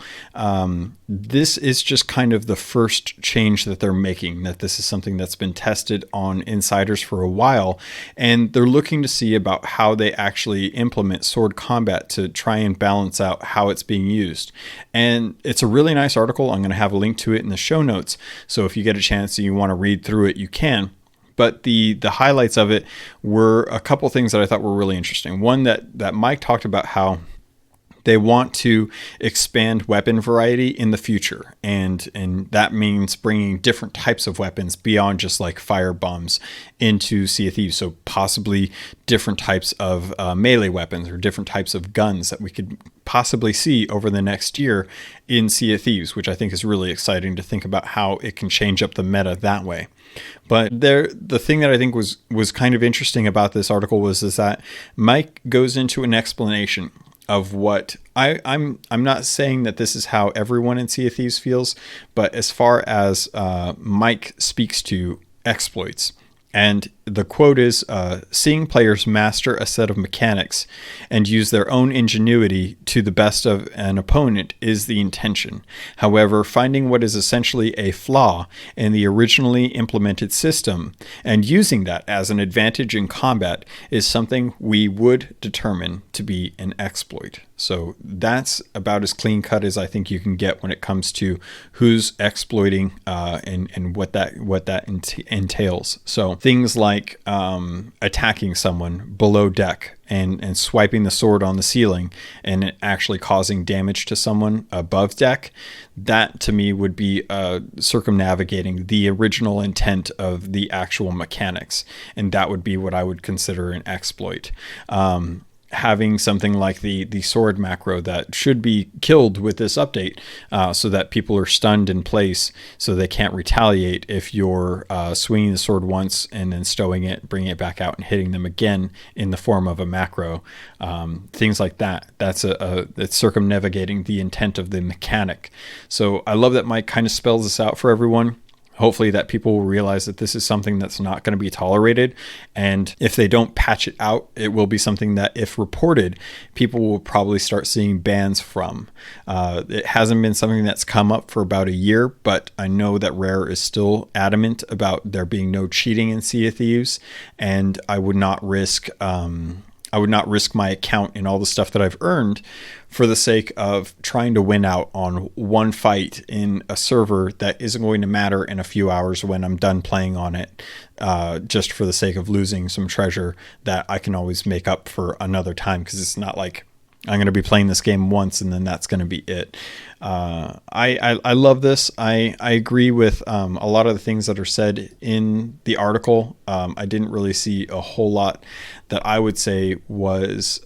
Speaker 1: this is just kind of the first change that they're making, that this is something that's been tested on insiders for a while. And they're looking to see about how they actually implement sword combat to try and balance out how it's being used. And it's a really nice article. I'm going to have a link to it in the show notes. So if you get a chance and you want to read through it, you can. But the highlights of it were a couple things that I thought were really interesting. One, that Mike talked about how They want to expand weapon variety in the future, and that means bringing different types of weapons beyond just like fire bombs into Sea of Thieves. So possibly different types of melee weapons or different types of guns that we could possibly see over the next year in Sea of Thieves, which I think is really exciting to think about how it can change up the meta that way. But the thing that I think was kind of interesting about this article is that Mike goes into an explanation of what I'm not saying that this is how everyone in Sea of Thieves feels, but as far as Mike speaks to exploits. And the quote is, seeing players master a set of mechanics and use their own ingenuity to the best of an opponent is the intention. However, finding what is essentially a flaw in the originally implemented system and using that as an advantage in combat is something we would determine to be an exploit. So that's about as clean cut as I think you can get when it comes to who's exploiting and what that entails. So things like attacking someone below deck and swiping the sword on the ceiling and it actually causing damage to someone above deck, that to me would be circumnavigating the original intent of the actual mechanics, and that would be what I would consider an exploit. Having something like the sword macro that should be killed with this update, so that people are stunned in place so they can't retaliate if you're swinging the sword once and then stowing it, bringing it back out and hitting them again in the form of a macro. Things like that. That's it's circumnavigating the intent of the mechanic. So I love that Mike kind of spells this out for everyone. Hopefully that people will realize that this is something that's not going to be tolerated. And if they don't patch it out, it will be something that, if reported, people will probably start seeing bans from. It hasn't been something that's come up for about a year, but I know that Rare is still adamant about there being no cheating in Sea of Thieves. And I would not risk my account and all the stuff that I've earned for the sake of trying to win out on one fight in a server that isn't going to matter in a few hours when I'm done playing on it, just for the sake of losing some treasure that I can always make up for another time, because it's not like I'm going to be playing this game once and then that's going to be it. I love this. I agree with a lot of the things that are said in the article. I didn't really see a whole lot that I would say was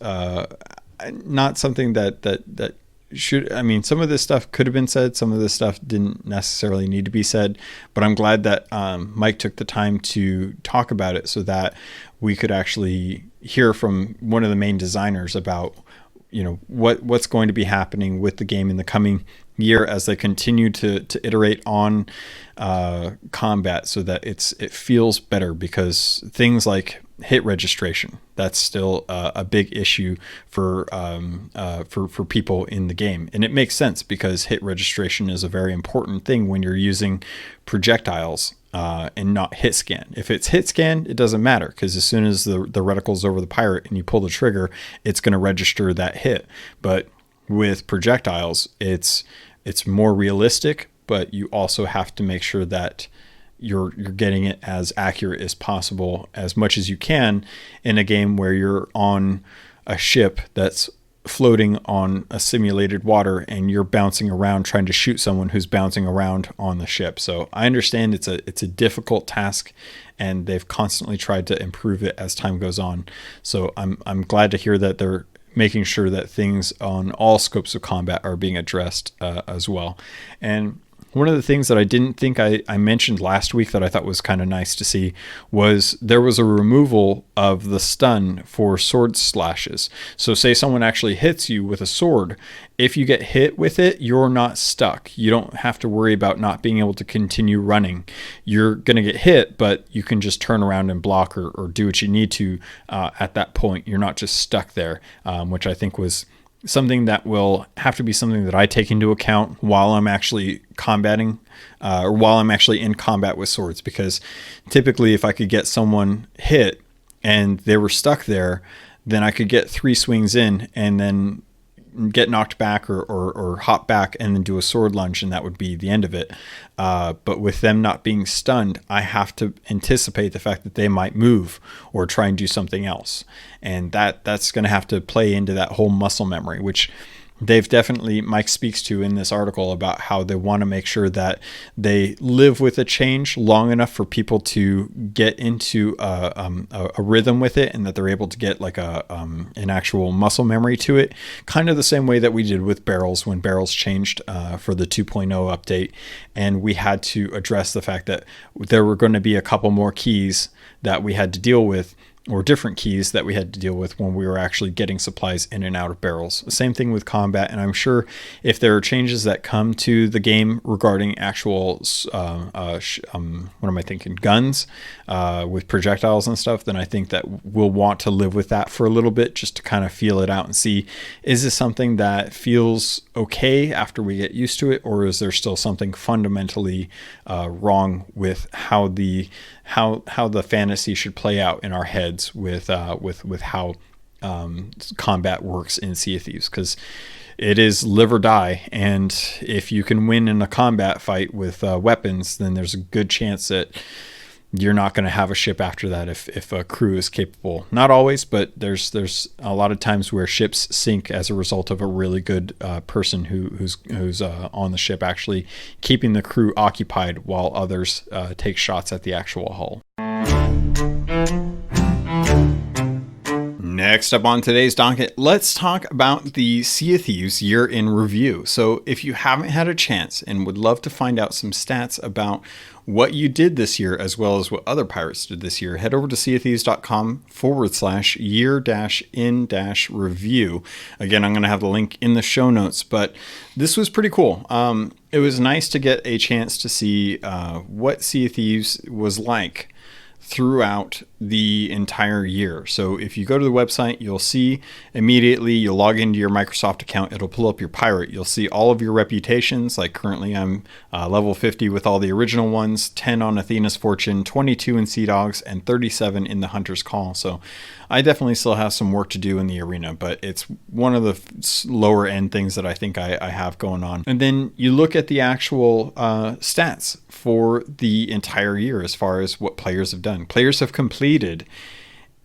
Speaker 1: not something that should. I mean, some of this stuff could have been said. Some of this stuff didn't necessarily need to be said. But I'm glad that Mike took the time to talk about it so that we could actually hear from one of the main designers about, you know, what's going to be happening with the game in the coming year as they continue to iterate on combat so that it feels better, because things like hit registration, that's still a big issue for people in the game. And it makes sense, because hit registration is a very important thing when you're using projectiles and not hit scan. If it's hit scan, it doesn't matter, because as soon as the reticle's over the pirate and you pull the trigger, it's going to register that hit. But with projectiles, it's more realistic, but you also have to make sure that you're getting it as accurate as possible, as much as you can, in a game where you're on a ship that's floating on a simulated water and you're bouncing around trying to shoot someone who's bouncing around on the ship. So I understand it's a difficult task, and they've constantly tried to improve it as time goes on. So I'm glad to hear that they're making sure that things on all scopes of combat are being addressed as well. And one of the things that I didn't think I mentioned last week that I thought was kind of nice to see was there was a removal of the stun for sword slashes. So say someone actually hits you with a sword. If you get hit with it, you're not stuck. You don't have to worry about not being able to continue running. You're going to get hit, but you can just turn around and block or do what you need to at that point. You're not just stuck there, which I think was something that will have to be something that I take into account while I'm actually combating, or while I'm actually in combat with swords. Because typically if I could get someone hit and they were stuck there, then I could get 3 swings in and then get knocked back or hop back and then do a sword lunge, and that would be the end of it. But with them not being stunned, I have to anticipate the fact that they might move or try and do something else. And that's going to have to play into that whole muscle memory, which they've definitely, Mike speaks to in this article about how they want to make sure that they live with a change long enough for people to get into a rhythm with it, and that they're able to get like an actual muscle memory to it, kind of the same way that we did with barrels when barrels changed for the 2.0 update, and we had to address the fact that there were going to be a couple more keys that we had to deal with, or different keys that we had to deal with when we were actually getting supplies in and out of barrels. Same thing with combat, and I'm sure if there are changes that come to the game regarding actual, guns with projectiles and stuff, then I think that we'll want to live with that for a little bit, just to kind of feel it out and see, is this something that feels okay after we get used to it, or is there still something fundamentally wrong with how the fantasy should play out in our heads with how combat works in Sea of Thieves, because it is live or die, and if you can win in a combat fight with weapons, then there's a good chance that you're not going to have a ship after that if a crew is capable. Not always, but there's a lot of times where ships sink as a result of a really good person who's on the ship actually keeping the crew occupied while others take shots at the actual hull. Next up on today's docket, let's talk about the Sea of Thieves year in review. So if you haven't had a chance and would love to find out some stats about what you did this year, as well as what other pirates did this year, head over to seaofthieves.com/year-in-review. Again, I'm going to have the link in the show notes, but this was pretty cool. It was nice to get a chance to see what Sea of Thieves was like throughout the entire year. So if you go to the website, you'll see immediately, you'll log into your Microsoft account, it'll pull up your pirate. You'll see all of your reputations. Like currently I'm level 50 with all the original ones, 10 on Athena's Fortune, 22 in Sea Dogs, and 37 in the Hunter's Call. So I definitely still have some work to do in the arena, but it's one of the lower end things that I think I have going on. And then you look at the actual stats for the entire year as far as what players have done. Players have completed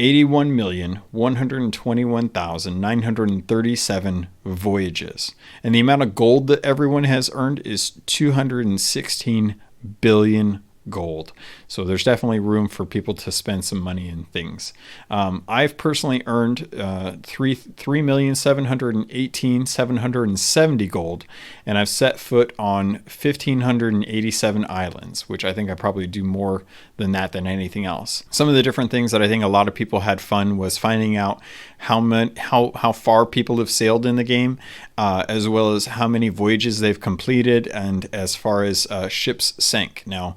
Speaker 1: 81,121,937 voyages. And the amount of gold that everyone has earned is 216 billion gold. So there's definitely room for people to spend some money in things. I've personally earned 3,718,770 gold, and I've set foot on 1,587 islands, which I think I probably do more than that than anything else. Some of the different things that I think a lot of people had fun was finding out how far people have sailed in the game, as well as how many voyages they've completed, and as far as ships sank. Now,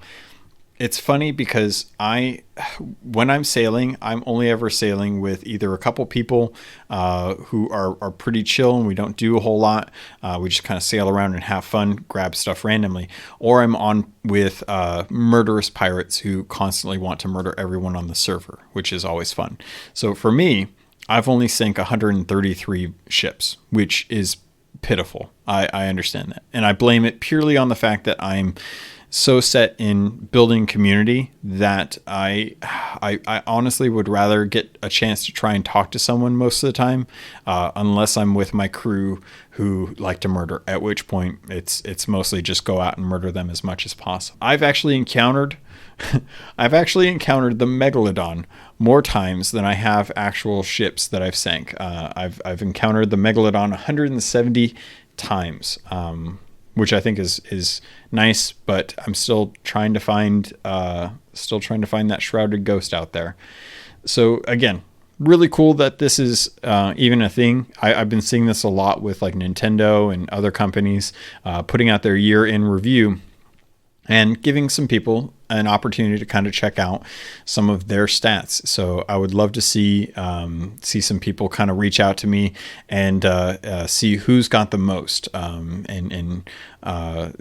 Speaker 1: it's funny because when I'm sailing, I'm only ever sailing with either a couple people who are pretty chill and we don't do a whole lot. We just kind of sail around and have fun, grab stuff randomly. Or I'm on with murderous pirates who constantly want to murder everyone on the server, which is always fun. So for me, I've only sank 133 ships, which is pitiful. I understand that. And I blame it purely on the fact that I'm so set in building community that I honestly would rather get a chance to try and talk to someone most of the time, unless I'm with my crew who like to murder, at which point it's mostly just go out and murder them as much as possible. I've actually encountered the Megalodon more times than I have actual ships that I've sank. I've encountered the Megalodon 170 times, which I think is nice, but I'm still trying to find that shrouded ghost out there. So again, really cool that this is even a thing. I've been seeing this a lot with like Nintendo and other companies putting out their year in review and giving some people an opportunity to kind of check out some of their stats. So I would love to see some people kind of reach out to me and see who's got the most, and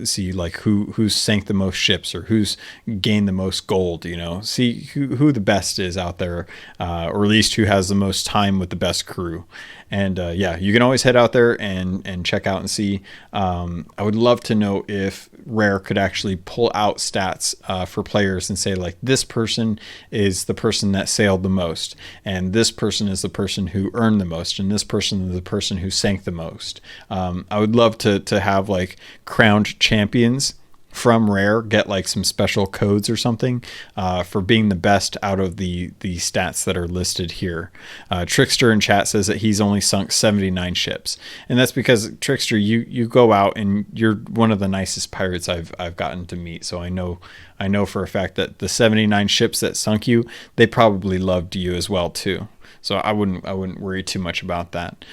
Speaker 1: see like who's sank the most ships or who's gained the most gold. See who the best is out there, or at least who has the most time with the best crew. And you can always head out there and check out and see. I would love to know if Rare could actually pull out stats for players and say like, this person is the person that sailed the most, and this person is the person who earned the most, and this person is the person who sank the most. I would love to have like crowned champions from Rare get like some special codes or something for being the best out of the stats that are listed here. Trickster in chat says that he's only sunk 79 ships, and that's because Trickster, you go out and you're one of the nicest pirates I've gotten to meet. So I know for a fact that the 79 ships that sunk you, they probably loved you as well too. So I wouldn't worry too much about that.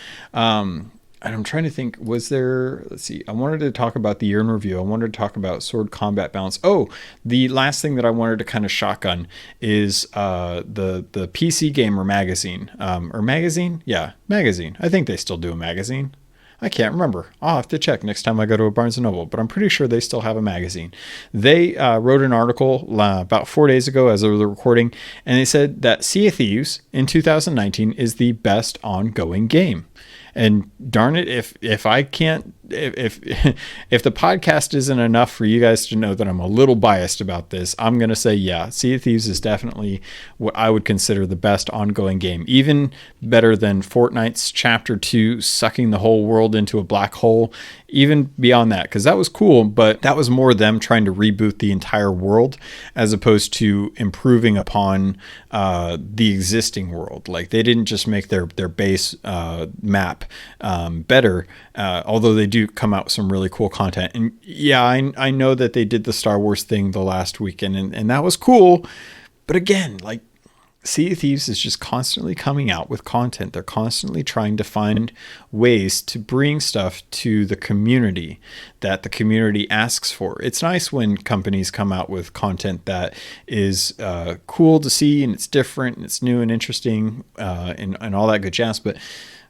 Speaker 1: And I'm trying to think, was there, let's see, I wanted to talk about the year in review. I wanted to talk about sword combat balance. Oh, the last thing that I wanted to kind of shotgun is the PC Gamer magazine. Or magazine? Yeah, magazine. I think they still do a magazine. I can't remember. I'll have to check next time I go to a Barnes & Noble, but I'm pretty sure they still have a magazine. They wrote an article about 4 days ago as of the recording, and they said that Sea of Thieves in 2019 is the best ongoing game. And darn it, if I can't, if the podcast isn't enough for you guys to know that I'm a little biased about this, I'm going to say, yeah, Sea of Thieves is definitely what I would consider the best ongoing game, even better than Fortnite's Chapter 2 sucking the whole world into a black hole, even beyond that, because that was cool, but that was more them trying to reboot the entire world as opposed to improving upon the existing world. Like, they didn't just make their base map better, although they do come out with some really cool content. And yeah, I know that they did the Star Wars thing the last weekend, and that was cool. But again, like, Sea of Thieves is just constantly coming out with content. They're constantly trying to find ways to bring stuff to the community that the community asks for. It's nice when companies come out with content that is cool to see, and it's different, and it's new and interesting, and all that good jazz. But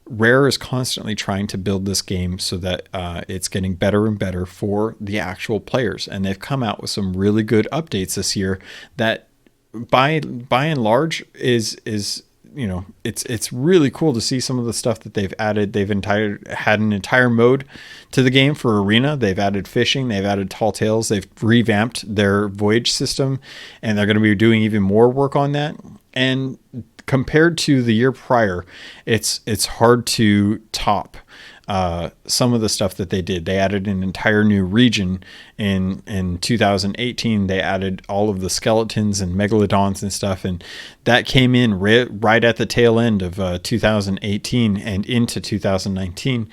Speaker 1: Rare is constantly trying to build this game so that it's getting better and better for the actual players. And they've come out with some really good updates this year that by and large is you know, it's really cool to see some of the stuff that they've added. They've had an entire mode to the game for Arena. They've added fishing. They've added tall tales. They've revamped their voyage system, and they're going to be doing even more work on that. And compared to the year prior, it's hard to top some of the stuff that they did. They added an entire new region in 2018. They added all of the skeletons and megalodons and stuff, and that came in right at the tail end of 2018 and into 2019.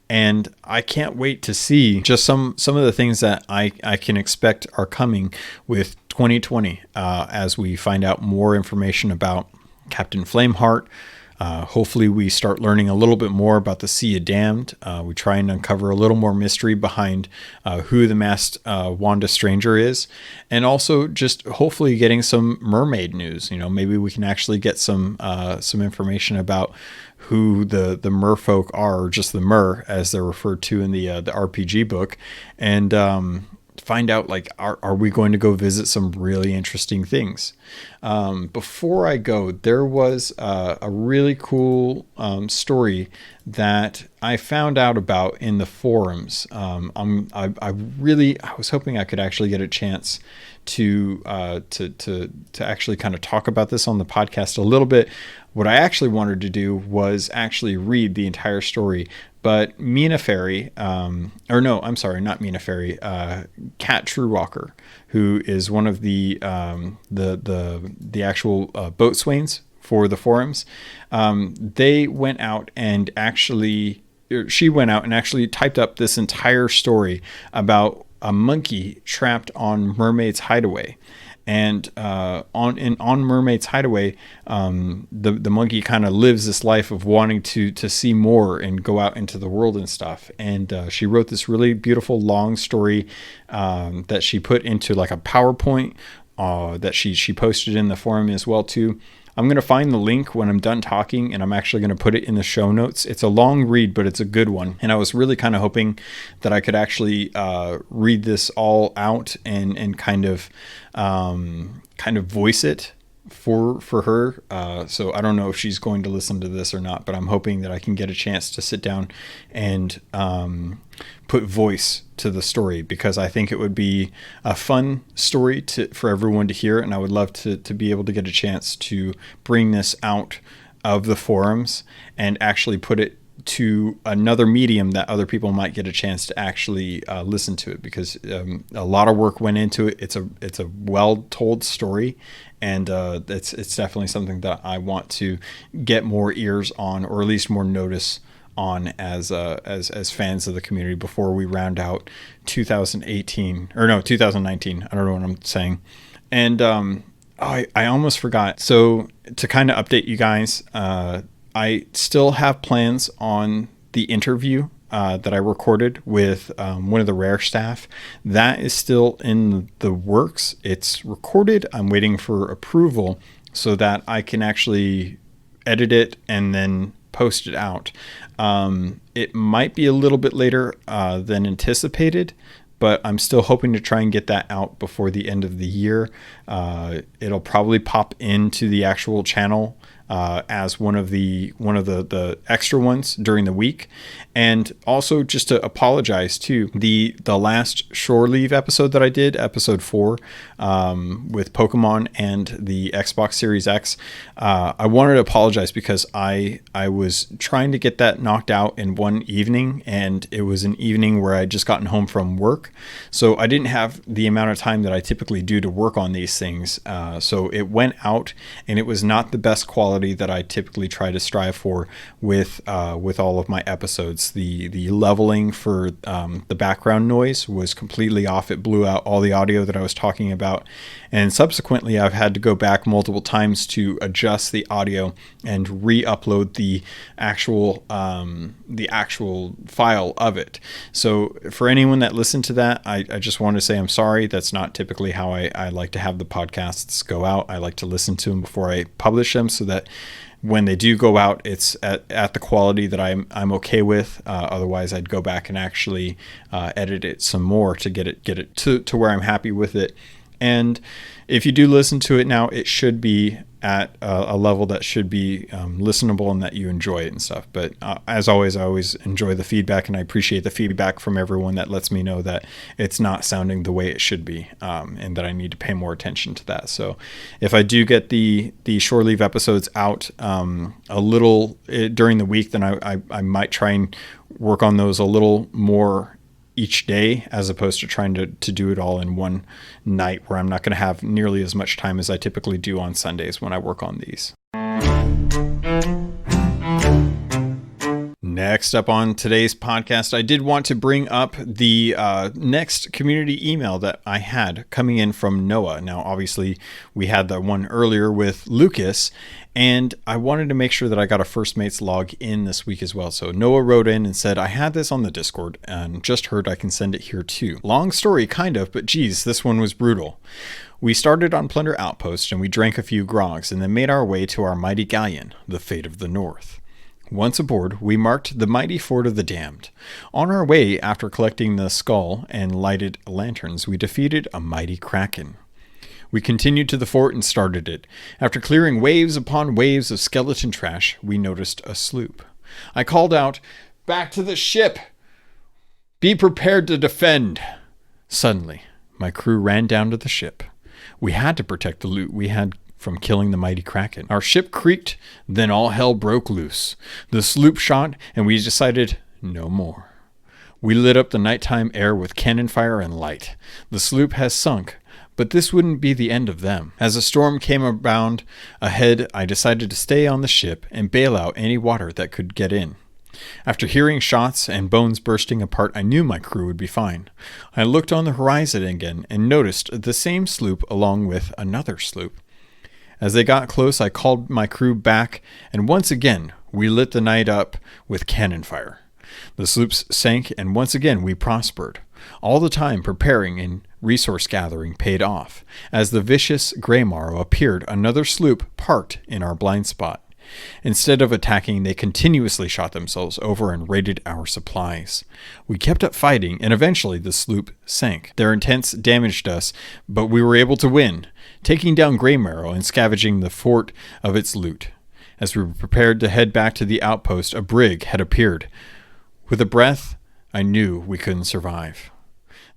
Speaker 1: And I can't wait to see just some of the things that I can expect are coming with 2020 as we find out more information about Captain Flameheart. Hopefully we start learning a little bit more about the Sea of Damned. We try and uncover a little more mystery behind who the masked Wanda Stranger is. And also just hopefully getting some mermaid news. You know, maybe we can actually get some information about who the merfolk are, or just the mer as they're referred to in the RPG book. And find out, like, are we going to go visit some really interesting things? Before I go, there was a really cool story that I found out about in the forums. I was hoping I could actually get a chance to actually kind of talk about this on the podcast a little bit. What I actually wanted to do was actually read the entire story, but Mina Ferry, or no, I'm sorry, not Mina Ferry, Kat Truewalker, who is one of the actual boatswains for the forums, she went out and actually typed up this entire story about a monkey trapped on Mermaid's Hideaway. And on Mermaid's Hideaway, the monkey kind of lives this life of wanting to see more and go out into the world and stuff. And she wrote this really beautiful long story that she put into like a PowerPoint that she posted in the forum as well too. I'm going to find the link when I'm done talking, and I'm actually going to put it in the show notes. It's a long read, but it's a good one. And I was really kind of hoping that I could actually read this all out and kind of voice it for her. So I don't know if she's going to listen to this or not, but I'm hoping that I can get a chance to sit down and put voice to the story, because I think it would be a fun story for everyone to hear, and I would love to be able to get a chance to bring this out of the forums and actually put it to another medium that other people might get a chance to actually listen to it, because a lot of work went into it. It's a well told story, and it's definitely something that I want to get more ears on, or at least more notice on as fans of the community before we round out 2019. I don't know what I'm saying. And I almost forgot. So to kind of update you guys, I still have plans on the interview that I recorded with one of the Rare staff. That is still in the works. It's recorded. I'm waiting for approval so that I can actually edit it and then post it out. It might be a little bit later than anticipated, but I'm still hoping to try and get that out before the end of the year. It'll probably pop into the actual channel as one of the extra ones during the week. And also just to apologize too, the last shore leave episode that I did, episode 4, with Pokemon and the Xbox Series X, I wanted to apologize because I was trying to get that knocked out in one evening, and it was an evening where I had just gotten home from work, so I didn't have the amount of time that I typically do to work on these things. So it went out, and it was not the best quality that I typically try to strive for with all of my episodes. The leveling for the background noise was completely off. It blew out all the audio that I was talking about, and subsequently I've had to go back multiple times to adjust the audio and re-upload the actual file of it. So for anyone that listened to that, I just want to say I'm sorry. That's not typically how I like to have the podcasts go out. I like to listen to them before I publish them, so that when they do go out, it's at the quality that I'm okay with. Otherwise, I'd go back and actually edit it some more to get it to where I'm happy with it. And if you do listen to it now, it should be at a level that should be listenable and that you enjoy it and stuff. But as always, I always enjoy the feedback, and I appreciate the feedback from everyone that lets me know that it's not sounding the way it should be, and that I need to pay more attention to that. So if I do get the shore leave episodes out a little during the week, then I might try and work on those a little more each day, as opposed to trying to do it all in one night, where I'm not going to have nearly as much time as I typically do on Sundays when I work on these. Next up on today's podcast, I did want to bring up the next community email that I had coming in from Noah. Now, obviously, we had the one earlier with Lucas, and I wanted to make sure that I got a First Mates log in this week as well. So Noah wrote in and said, I had this on the Discord and just heard I can send it here too. Long story, kind of, but geez, this one was brutal. We started on Plunder Outpost, and we drank a few grogs, and then made our way to our mighty galleon, the Fate of the North. Once aboard, we marked the mighty Fort of the Damned. On our way, after collecting the skull and lighted lanterns, we defeated a mighty kraken. We continued to the fort and started it. After clearing waves upon waves of skeleton trash, we noticed a sloop. I called out, "Back to the ship! Be prepared to defend!" Suddenly, my crew ran down to the ship. We had to protect the loot we had from killing the mighty kraken. Our ship creaked, then all hell broke loose. The sloop shot, and we decided no more. We lit up the nighttime air with cannon fire and light. The sloop has sunk, but this wouldn't be the end of them. As a storm came around ahead, I decided to stay on the ship and bail out any water that could get in. After hearing shots and bones bursting apart, I knew my crew would be fine. I looked on the horizon again and noticed the same sloop along with another sloop. As they got close, I called my crew back, and once again, we lit the night up with cannon fire. The sloops sank, and once again we prospered. All the time preparing and resource gathering paid off. As the vicious Greymorrow appeared, another sloop parked in our blind spot. Instead of attacking, they continuously shot themselves over and raided our supplies. We kept up fighting, and eventually the sloop sank. Their intents damaged us, but we were able to win, taking down Grey Marrow and scavenging the fort of its loot. As we were prepared to head back to the outpost, a brig had appeared. With a breath, I knew we couldn't survive.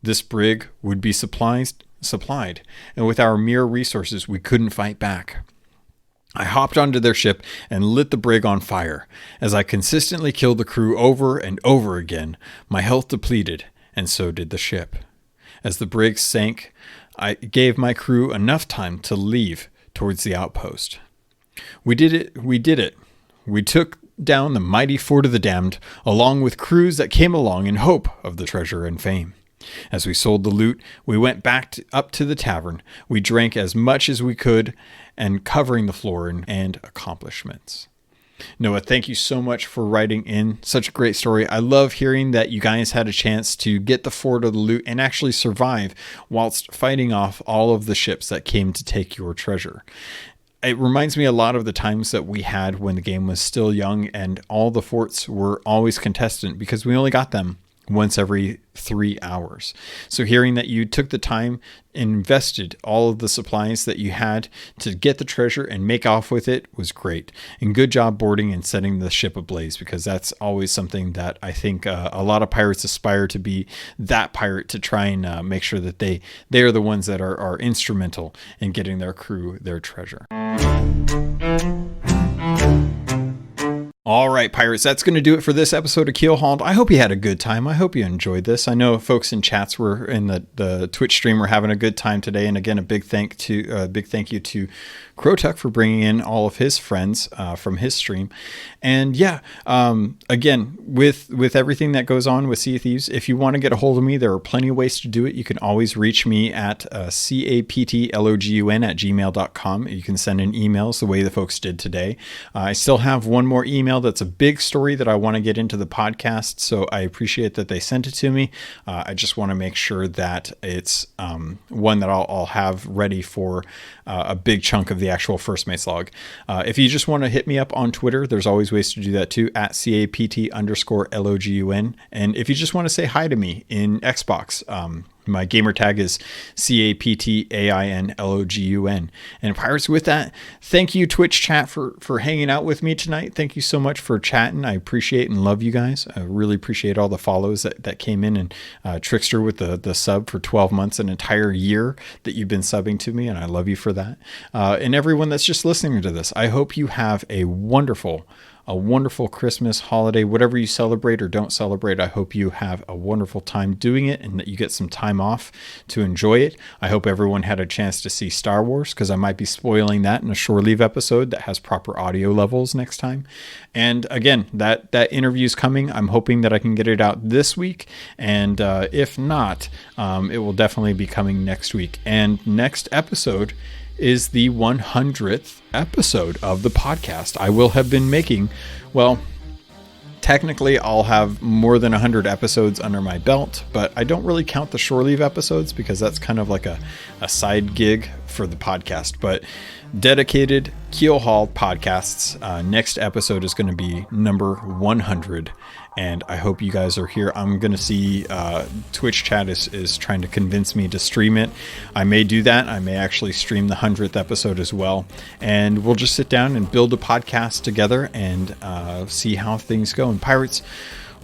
Speaker 1: This brig would be supplied, and with our mere resources, we couldn't fight back. I hopped onto their ship and lit the brig on fire. As I consistently killed the crew over and over again, my health depleted, and so did the ship. As the brig sank, I gave my crew enough time to leave towards the outpost. We did it. We took down the mighty Fort of the Damned, along with crews that came along in hope of the treasure and fame. As we sold the loot, we went back up to the tavern. We drank as much as we could, and covering the floor and accomplishments. Noah, thank you so much for writing in such a great story. I love hearing that you guys had a chance to get the fort of the loot and actually survive whilst fighting off all of the ships that came to take your treasure. It reminds me a lot of the times that we had when the game was still young and all the forts were always contestant because we only got them once every 3 hours. So hearing that you took the time and invested all of the supplies that you had to get the treasure and make off with it was great. And good job boarding and setting the ship ablaze, because that's always something that I think a lot of pirates aspire to be, that pirate, to try and make sure that they are the ones that are instrumental in getting their crew their treasure. All right, pirates, that's going to do it for this episode of Keelhauled. I hope you had a good time. I hope you enjoyed this. I know folks in chats were in the Twitch stream were having a good time today. And again, a big thank you to Crotuck for bringing in all of his friends from his stream. And yeah, again, with everything that goes on with Sea of Thieves, if you want to get a hold of me, there are plenty of ways to do it. You can always reach me at captlogun@gmail.com. You can send in emails the way the folks did today. I still have one more email that's a big story that I want to get into the podcast, so I appreciate that they sent it to me. I just want to make sure that it's one that I'll have ready for a big chunk of the actual First Mates log. If you just want to hit me up on Twitter, there's always ways to do that too, at CAPT_LOGUN. And if you just want to say hi to me in Xbox, my gamer tag is CAPTAINLOGUN. And pirates, with that, thank you, Twitch chat, for hanging out with me tonight. Thank you so much for chatting. I appreciate and love you guys. I really appreciate all the follows that came in, and Trickster with the sub for 12 months, an entire year that you've been subbing to me, and I love you for that. And everyone that's just listening to this, I hope you have a wonderful Christmas holiday, whatever you celebrate or don't celebrate. I hope you have a wonderful time doing it and that you get some time off to enjoy it. I hope everyone had a chance to see Star Wars, because I might be spoiling that in a Shore Leave episode that has proper audio levels next time. And again, that interview's coming. I'm hoping that I can get it out this week. And if not, it will definitely be coming next week. And next episode is the 100th episode of the podcast. I will have been making, well, technically I'll have more than 100 episodes under my belt, but I don't really count the Shore Leave episodes because that's kind of like a side gig for the podcast. But dedicated Keelhauled podcasts, next episode is going to be number 100. And I hope you guys are here. I'm going to see Twitch chat is trying to convince me to stream it. I may do that. I may actually stream the 100th episode as well. And we'll just sit down and build a podcast together and see how things go. And pirates,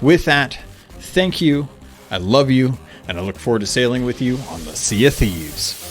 Speaker 1: with that, thank you. I love you. And I look forward to sailing with you on the Sea of Thieves.